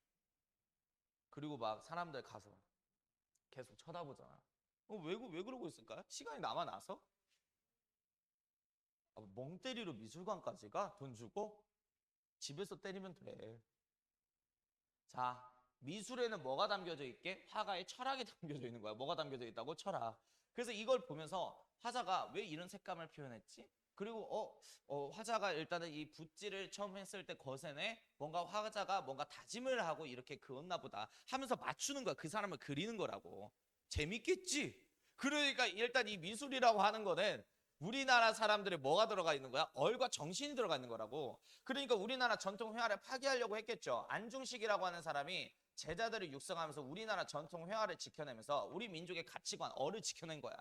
그리고 막 사람들 가서 계속 쳐다보잖아. 왜 그러고 있을까요? 시간이 남아나서? 멍 때리러 미술관까지 가? 돈 주고? 집에서 때리면 돼. 자, 미술에는 뭐가 담겨져 있게? 화가의 철학이 담겨져 있는 거야. 뭐가 담겨져 있다고? 철학. 그래서 이걸 보면서 화자가 왜 이런 색감을 표현했지? 그리고 화자가 일단은 이 붓질을 처음 했을 때 거세네 뭔가 화자가 뭔가 다짐을 하고 이렇게 그었나 보다 하면서 맞추는 거야. 그 사람을 그리는 거라고. 재밌겠지? 그러니까 일단 이 미술이라고 하는 거는 우리나라 사람들의 뭐가 들어가 있는 거야? 얼과 정신이 들어가 있는 거라고. 그러니까 우리나라 전통 회화를 파기하려고 했겠죠. 안중식이라고 하는 사람이 제자들을 육성하면서 우리나라 전통 회화를 지켜내면서 우리 민족의 가치관, 어를 지켜낸 거야.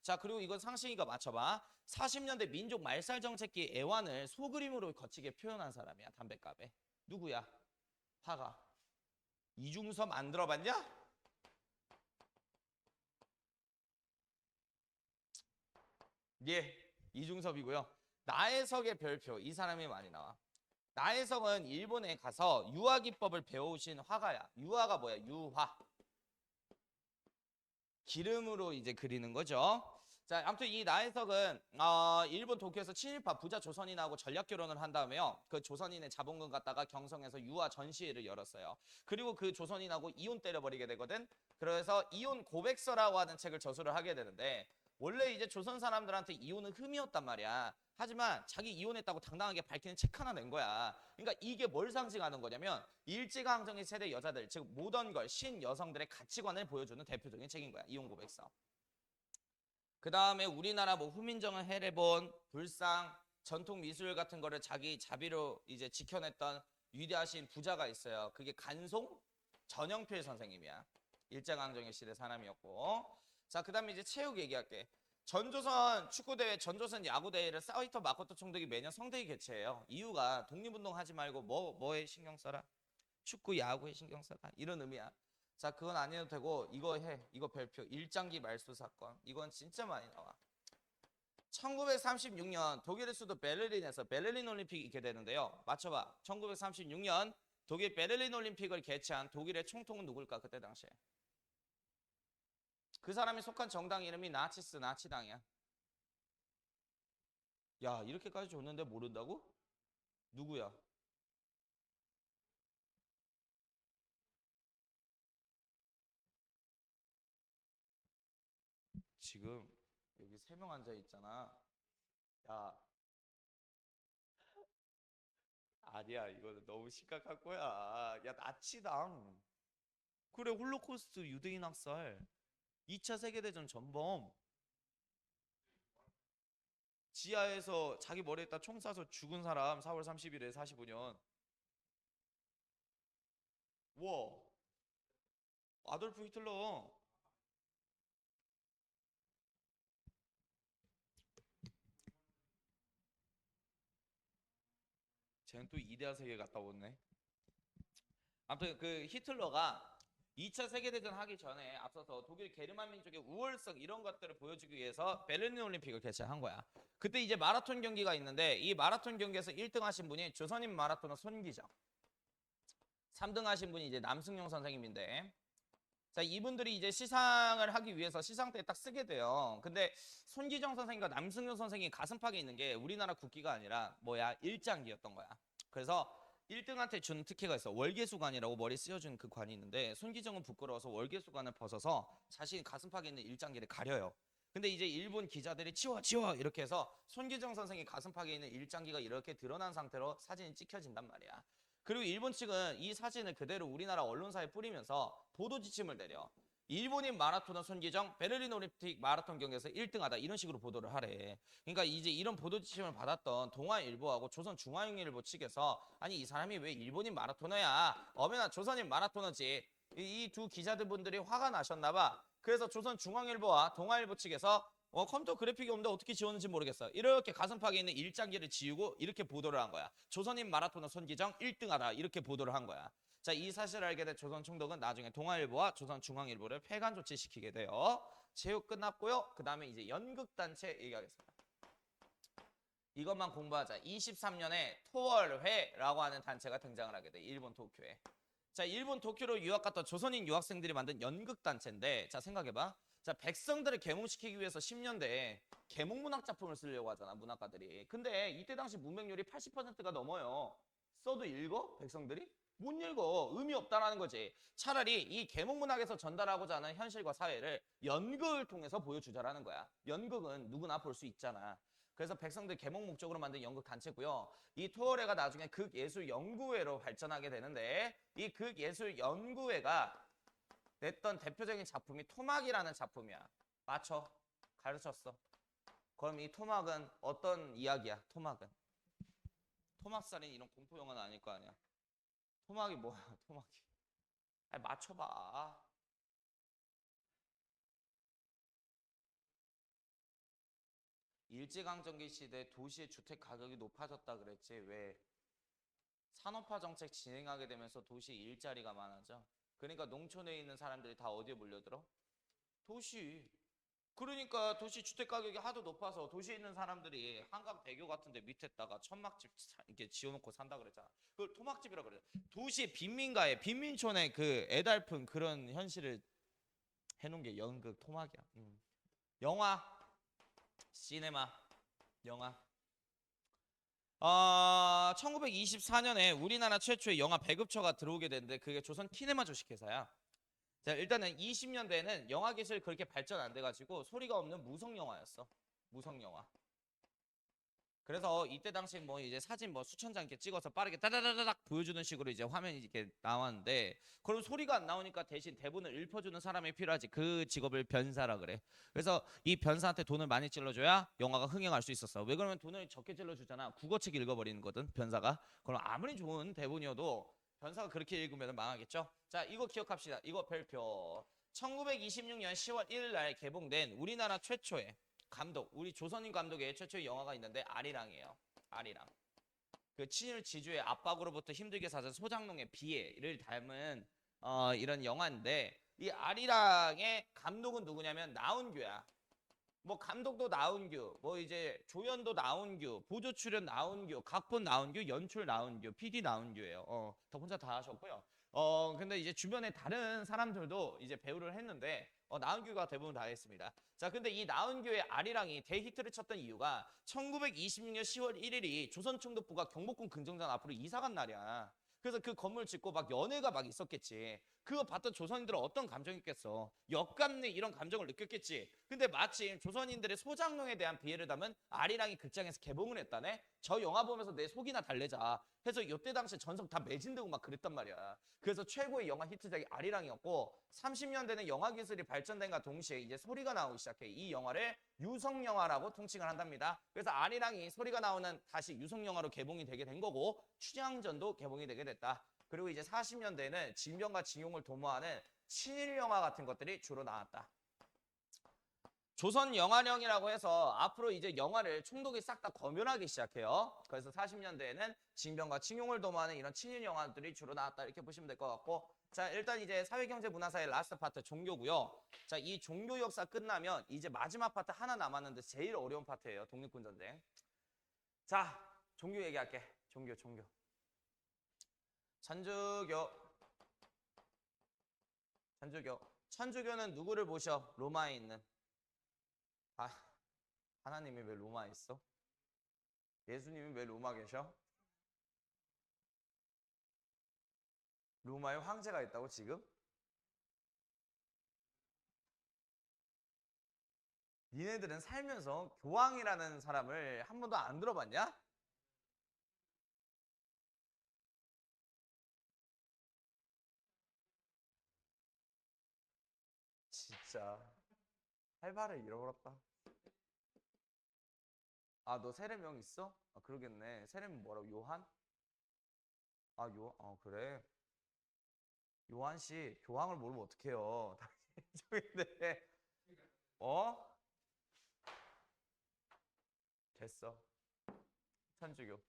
자, 그리고 이건 상식이가 맞춰봐. 40년대 민족 말살 정책기 애환을 소그림으로 거치게 표현한 사람이야. 담배갑에. 누구야? 화가. 이중섭 안 들어봤냐? 예, 이중섭이고요. 나혜석의 별표, 이 사람이 많이 나와. 나혜석은 일본에 가서 유화기법을 배워오신 화가야. 유화가 뭐야? 유화. 기름으로 이제 그리는 거죠. 자, 아무튼 이 나혜석은 일본 도쿄에서 친일파 부자 조선인하고 전략 결혼을 한 다음에요. 그 조선인의 자본금 갖다가 경성에서 유화 전시회를 열었어요. 그리고 그 조선인하고 이혼 때려버리게 되거든. 그래서 이혼 고백서라고 하는 책을 저술을 하게 되는데 원래 이제 조선 사람들한테 이혼은 흠이었단 말이야. 하지만 자기 이혼했다고 당당하게 밝히는 책 하나 낸 거야. 그러니까 이게 뭘 상징하는 거냐면 일제강점기 세대 여자들, 즉 모던걸, 신여성들의 가치관을 보여주는 대표적인 책인 거야. 이혼 고백서. 그 다음에 우리나라 뭐 후민정음, 해례본, 불상, 전통 미술 같은 거를 자기 자비로 이제 지켜냈던 위대하신 부자가 있어요. 그게 간송 전영필 선생님이야. 일제강점기 시대 사람이었고. 자, 그 다음에 이제 체육 얘기할게. 전조선 축구대회, 전조선 야구대회를 사이토 마코토 총독이 매년 성대히 개최해요. 이유가 독립운동 하지 말고 뭐에 신경 써라? 축구, 야구에 신경 써라. 이런 의미야. 자, 그건 안 해도 되고 이거 해. 이거 별표. 일장기 말소 사건. 이건 진짜 많이 나와. 1936년 독일의 수도 베를린에서 베를린 올림픽이 있게 되는데요. 맞춰봐. 1936년 독일 베를린 올림픽을 개최한 독일의 총통은 누굴까? 그때 당시에. 그 사람이 속한 정당 이름이 나치스 나치당이야. 야, 이렇게까지 줬는데 모른다고? 누구야? 지금 여기 3명 앉아 있잖아. 야, 아니야. 이거는 너무 심각한 거야. 야, 나치당. 그래, 홀로코스트 유대인 학살. 2차 세계대전 전범. 지하에서 자기 머리에다 총 쏴서 죽은 사람 4월 30일에 45년. 와, 아돌프 히틀러. 쟤는 또 이데아 세계 갔다 오네. 아무튼 그 히틀러가 2차 세계대전 하기 전에 앞서서 독일 게르만 민족의 우월성 이런 것들을 보여주기 위해서 베를린 올림픽을 개최한 거야. 그때 이제 마라톤 경기가 있는데 이 마라톤 경기에서 1등 하신 분이 조선인 마라토너 손기정. 3등 하신 분이 이제 남승용 선생님인데 자, 이분들이 이제 시상을 하기 위해서 시상대에 딱 쓰게 돼요. 근데 손기정 선생님과 남승용 선생님이 가슴팍에 있는 게 우리나라 국기가 아니라 뭐야? 일장기였던 거야. 그래서 1등한테 준 특혜가 있어. 월계수관이라고 머리 씌워준 그 관이 있는데 손기정은 부끄러워서 월계수관을 벗어서 자신 가슴팍에 있는 일장기를 가려요. 근데 이제 일본 기자들이 치워 이렇게 해서 손기정 선생이 가슴팍에 있는 일장기가 이렇게 드러난 상태로 사진이 찍혀진단 말이야. 그리고 일본 측은 이 사진을 그대로 우리나라 언론사에 뿌리면서 보도 지침을 내려. 일본인 마라토너 손기정 베를린 올림픽 마라톤 경기에서 1등하다 이런 식으로 보도를 하래. 그러니까 이제 이런 보도 지침을 받았던 동아일보하고 조선중앙일보 측에서 아니 이 사람이 왜 일본인 마라토너야? 어메나 조선인 마라토너지. 이 두 기자들분들이 화가 나셨나 봐. 그래서 조선중앙일보와 동아일보 측에서 컴퓨터 그래픽이 없는데 어떻게 지웠는지 모르겠어. 이렇게 가슴팍에 있는 일장기를 지우고 이렇게 보도를 한 거야. 조선인 마라토너 손기정 1등하다 이렇게 보도를 한 거야. 자, 이 사실을 알게 된 조선 총독은 나중에 동아일보와 조선중앙일보를 폐간 조치시키게 돼요. 체육 끝났고요. 그 다음에 이제 연극단체 얘기하겠습니다. 이것만 공부하자. 23년에 토월회라고 하는 단체가 등장을 하게 돼. 일본 도쿄에. 자, 일본 도쿄로 유학 갔던 조선인 유학생들이 만든 연극단체인데 자, 생각해봐. 자, 백성들을 계몽시키기 위해서 10년대에 계몽문학 작품을 쓰려고 하잖아, 문학가들이. 근데 이때 당시 문맹률이 80%가 넘어요. 써도 읽어? 백성들이? 못 읽어. 의미 없다라는 거지. 차라리 이 계몽문학에서 전달하고자 하는 현실과 사회를 연극을 통해서 보여주자라는 거야. 연극은 누구나 볼 수 있잖아. 그래서 백성들 계몽 목적으로 만든 연극 단체고요. 이 토어레가 나중에 극예술연구회로 발전하게 되는데 이 극예술연구회가 냈던 대표적인 작품이 토막이라는 작품이야. 맞춰. 가르쳤어. 그럼 이 토막은 어떤 이야기야? 토막은. 토막살인 이런 공포 영화는 아닐 거 아니야. 토막이 뭐야? 토막이. 아니, 맞춰봐. 일제강점기 시대 도시의 주택 가격이 높아졌다 그랬지. 왜? 산업화 정책 진행하게 되면서 도시 일자리가 많아져. 그러니까 농촌에 있는 사람들이 다 어디에 몰려들어? 도시. 그러니까 도시 주택 가격이 하도 높아서 도시에 있는 사람들이 한강대교 같은 데 밑에다가 천막집 이렇게 지어놓고 산다 그랬잖아. 그걸 토막집이라 그래. 도시 빈민가에 빈민촌의 그 애달픈 그런 현실을 해놓은 게 연극 토막이야. 영화, 시네마, 영화. 1924년에 우리나라 최초의 영화 배급처가 들어오게 됐는데 그게 조선 키네마 주식회사야. 자, 일단은 20년대에는 영화 기술이 그렇게 발전 안 돼가지고 소리가 없는 무성 영화였어. 무성 영화. 그래서 이때 당시 뭐 이제 사진 뭐 수천 장 이렇게 찍어서 빠르게 따다다닥 보여주는 식으로 이제 화면이 이렇게 나왔는데 그럼 소리가 안 나오니까 대신 대본을 읊어주는 사람이 필요하지. 그 직업을 변사라 그래. 그래서 이 변사한테 돈을 많이 찔러줘야 영화가 흥행할 수 있었어. 왜 그러면 돈을 적게 찔러주잖아. 국어책 읽어버리는 거든 변사가. 그럼 아무리 좋은 대본이어도 변사가 그렇게 읽으면 망하겠죠. 자, 이거 기억합시다. 이거 별표. 1926년 10월 1일 날 개봉된 우리나라 최초의 감독, 우리 조선인 감독의 최초의 영화가 있는데 아리랑이에요. 아리랑. 그 친일 지주의 압박으로부터 힘들게 사는 소장농의 비애를 닮은 이런 영화인데 이 아리랑의 감독은 누구냐면 나운규야. 뭐 감독도 나운규, 뭐 이제 조연도 나운규, 보조 출연 나운규, 각본 나운규, 연출 나운규, PD 나운규예요. 더 혼자 다 하셨고요. 근데 이제 주변에 다른 사람들도 이제 배우를 했는데 나운규가 대부분 다 했습니다. 자, 근데 이 나운규의 아리랑이 대히트를 쳤던 이유가 1926년 10월 1일이 조선총독부가 경복궁 긍정전 앞으로 이사 간 날이야. 그래서 그 건물 짓고 막 연회가 막 있었겠지. 그거 봤던 조선인들은 어떤 감정이 있겠어? 역감리 이런 감정을 느꼈겠지. 근데 마침 조선인들의 소장농에 대한 비애를 담은 아리랑이 극장에서 개봉을 했다네. 저 영화 보면서 내 속이나 달래자 해서 이때 당시에 전석 다 매진되고 막 그랬단 말이야. 그래서 최고의 영화 히트작이 아리랑이었고 30년대는 영화 기술이 발전된과 동시에 이제 소리가 나오기 시작해. 이 영화를 유성영화라고 통칭을 한답니다. 그래서 아리랑이 소리가 나오는 다시 유성영화로 개봉이 되게 된 거고 춘향전도 개봉이 되게 됐다. 그리고 이제 40년대에는 징병과 징용을 도모하는 친일 영화 같은 것들이 주로 나왔다. 조선 영화령이라고 해서 앞으로 이제 영화를 총독이 싹 다 검열하기 시작해요. 그래서 40년대에는 징병과 징용을 도모하는 이런 친일 영화들이 주로 나왔다 이렇게 보시면 될 것 같고, 자, 일단 이제 사회경제문화사의 라스트 파트 종교고요. 자, 이 종교 역사 끝나면 이제 마지막 파트 하나 남았는데 제일 어려운 파트예요. 독립군 전쟁. 자, 종교 얘기할게. 종교. 천주교는 누구를 모셔? 로마에 있는. 하나님이 왜 로마에 있어? 예수님이 왜 로마 계셔? 로마에 황제가 있다고 지금? 니네들은 살면서 교황이라는 사람을 한 번도 안 들어봤냐? 진짜 할 말을 잃어버렸다. 너 세례명 있어? 그러겠네. 세례명 뭐라고? 요한? 그래. 요한 씨 교황을 모르면 어떡해요. 당신인데. 어? 됐어. 천주교.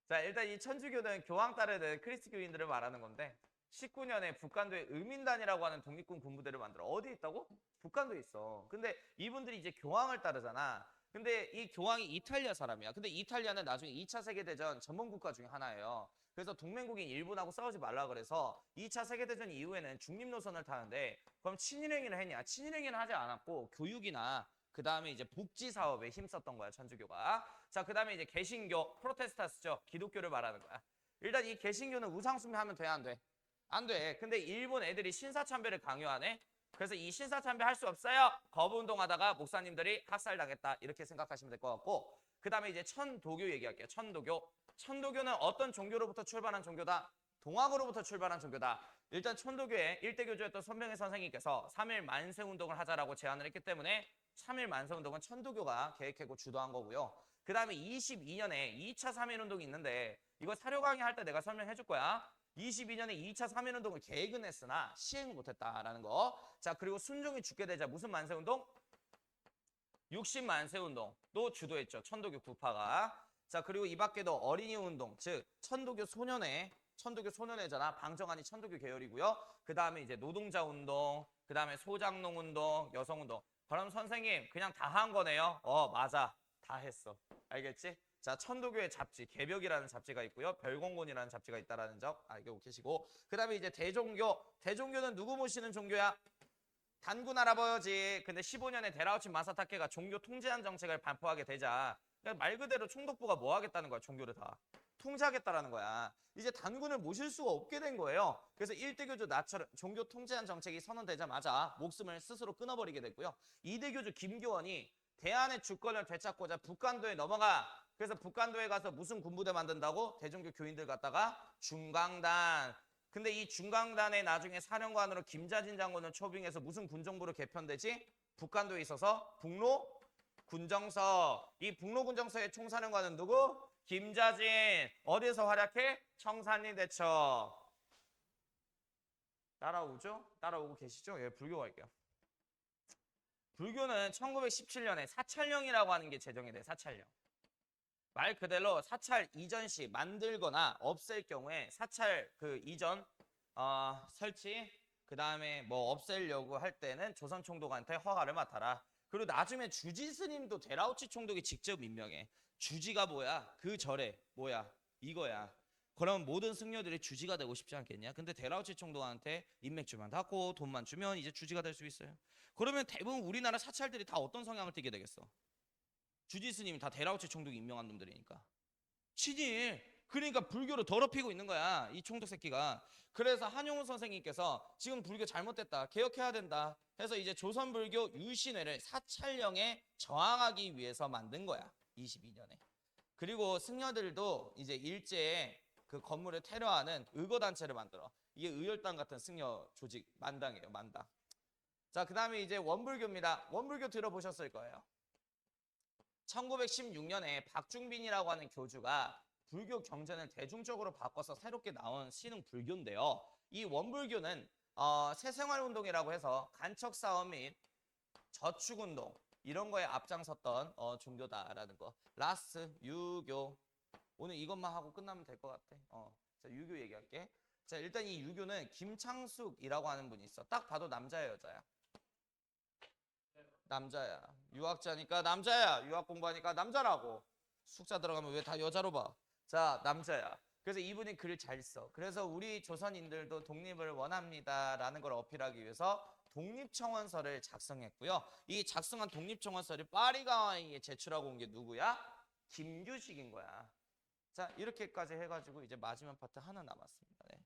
자, 일단 이 천주교는 교황 따르는 크리스교인들을 말하는 건데 19년에 북간도에 의민단이라고 하는 독립군 군부대를 만들어. 어디 있다고? 북간도에 있어. 근데 이분들이 이제 교황을 따르잖아. 근데 이 교황이 이탈리아 사람이야. 근데 이탈리아는 나중에 2차 세계대전 전범국가 중에 하나예요. 그래서 동맹국인 일본하고 싸우지 말라 그래서 2차 세계대전 이후에는 중립 노선을 타는데 그럼 친일행위를 했냐? 친일행위는 하지 않았고 교육이나 그 다음에 이제 복지 사업에 힘썼던 거야, 천주교가. 자, 그 다음에 이제 개신교, 프로테스탄트죠. 기독교를 말하는 거야. 일단 이 개신교는 우상숭배하면 돼, 안 돼? 안 돼. 근데 일본 애들이 신사참배를 강요하네. 그래서 이 신사참배 할 수 없어요. 거부운동하다가 목사님들이 학살당했다. 이렇게 생각하시면 될 것 같고, 그 다음에 이제 천도교 얘기할게요. 천도교. 천도교는 어떤 종교로부터 출발한 종교다? 동학으로부터 출발한 종교다. 일단 천도교의 일대 교주였던 손병희 선생님께서 3일 만세운동을 하자라고 제안을 했기 때문에 3일 만세운동은 천도교가 계획하고 주도한 거고요. 그 다음에 22년에 2차 3.1운동이 있는데 이거 사료 강의할 때 내가 설명해 줄 거야. 22년에 2차 3.1운동을 계획은 했으나 시행을 못했다라는 거. 자, 그리고 순종이 죽게 되자 무슨 만세운동? 60만세운동도 주도했죠. 천도교 구파가. 자, 그리고 이 밖에도 어린이 운동, 즉 천도교 소년회잖아. 방정환이 천도교 계열이고요. 그 다음에 이제 노동자 운동, 그 다음에 소장농 운동, 여성 운동. 그럼 선생님 그냥 다 한 거네요. 맞아. 다 했어. 알겠지? 자, 천도교의 잡지, 개벽이라는 잡지가 있고요. 별공곤이라는 잡지가 있다라는 점 알고 계시고. 그 다음에 이제 대종교. 대종교는 누구 모시는 종교야? 단군 할아버지. 근데 15년에 데라우치 마사타케가 종교 통제한 정책을 반포하게 되자 그러니까 말 그대로 총독부가 뭐 하겠다는 거야? 종교를 다 통제하겠다라는 거야. 이제 단군을 모실 수가 없게 된 거예요. 그래서 일대교주 나처럼 종교 통제한 정책이 선언되자마자 목숨을 스스로 끊어버리게 됐고요. 이대교주 김교원이 대한의 주권을 되찾고자 북간도에 넘어가. 그래서 북간도에 가서 무슨 군부대 만든다고? 대종교 교인들 갖다가 중강단. 근데 이 중강단의 나중에 사령관으로 김자진 장군을 초빙해서 무슨 군정부로 개편되지? 북간도에 있어서 북로 군정서. 이 북로 군정서의 총사령관은 누구? 김자진. 어디에서 활약해? 청산리 대첩. 따라오죠? 따라오고 계시죠? 예, 불교 갈게요. 불교는 1917년에 사찰령이라고 하는 게 제정이 돼. 사찰령. 말 그대로 사찰 이전 시 만들거나 없앨 경우에 사찰 그 이전 설치 그 다음에 뭐 없애려고 할 때는 조선 총독한테 허가를 맡아라. 그리고 나중에 주지 스님도 데라우치 총독이 직접 임명해. 주지가 뭐야? 그 절에 뭐야? 이거야. 그럼 모든 승려들이 주지가 되고 싶지 않겠냐? 근데 데라우치 총독한테 인맥주만 닫고 돈만 주면 이제 주지가 될 수 있어요. 그러면 대부분 우리나라 사찰들이 다 어떤 성향을 띠게 되겠어? 주지 스님이 다 데라우치 총독이 임명한 놈들이니까. 친일. 그러니까 불교를 더럽히고 있는 거야. 이 총독 새끼가. 그래서 한용운 선생님께서 지금 불교 잘못됐다. 개혁해야 된다. 해서 이제 조선불교 유신회를 사찰령에 저항하기 위해서 만든 거야. 22년에. 그리고 승려들도 이제 일제에 그 건물을 테러하는 의거단체를 만들어. 이게 의열단 같은 승려 조직 만당이에요. 만당. 자, 그 다음에 이제 원불교입니다. 원불교 들어보셨을 거예요. 1916년에 박중빈이라고 하는 교주가 불교 경전을 대중적으로 바꿔서 새롭게 나온 신흥 불교인데요. 이 원불교는 새생활운동이라고 해서 간척사업 및 저축운동 이런 거에 앞장섰던 종교다라는 거. 라스, 유교. 오늘 이것만 하고 끝나면 될 것 같아. 자, 유교 얘기할게. 자, 일단 이 유교는 김창숙이라고 하는 분이 있어. 딱 봐도 남자야, 여자야? 남자야. 유학자니까 남자야. 유학 공부하니까 남자라고. 숙자 들어가면 왜 다 여자로 봐? 자, 남자야. 그래서 이분이 글을 잘 써. 그래서 우리 조선인들도 독립을 원합니다라는 걸 어필하기 위해서 독립청원서를 작성했고요. 이 작성한 독립청원서를 파리가와이에 제출하고 온 게 누구야? 김규식인 거야. 자, 이렇게까지 해가지고 이제 마지막 파트 하나 남았습니다. 네.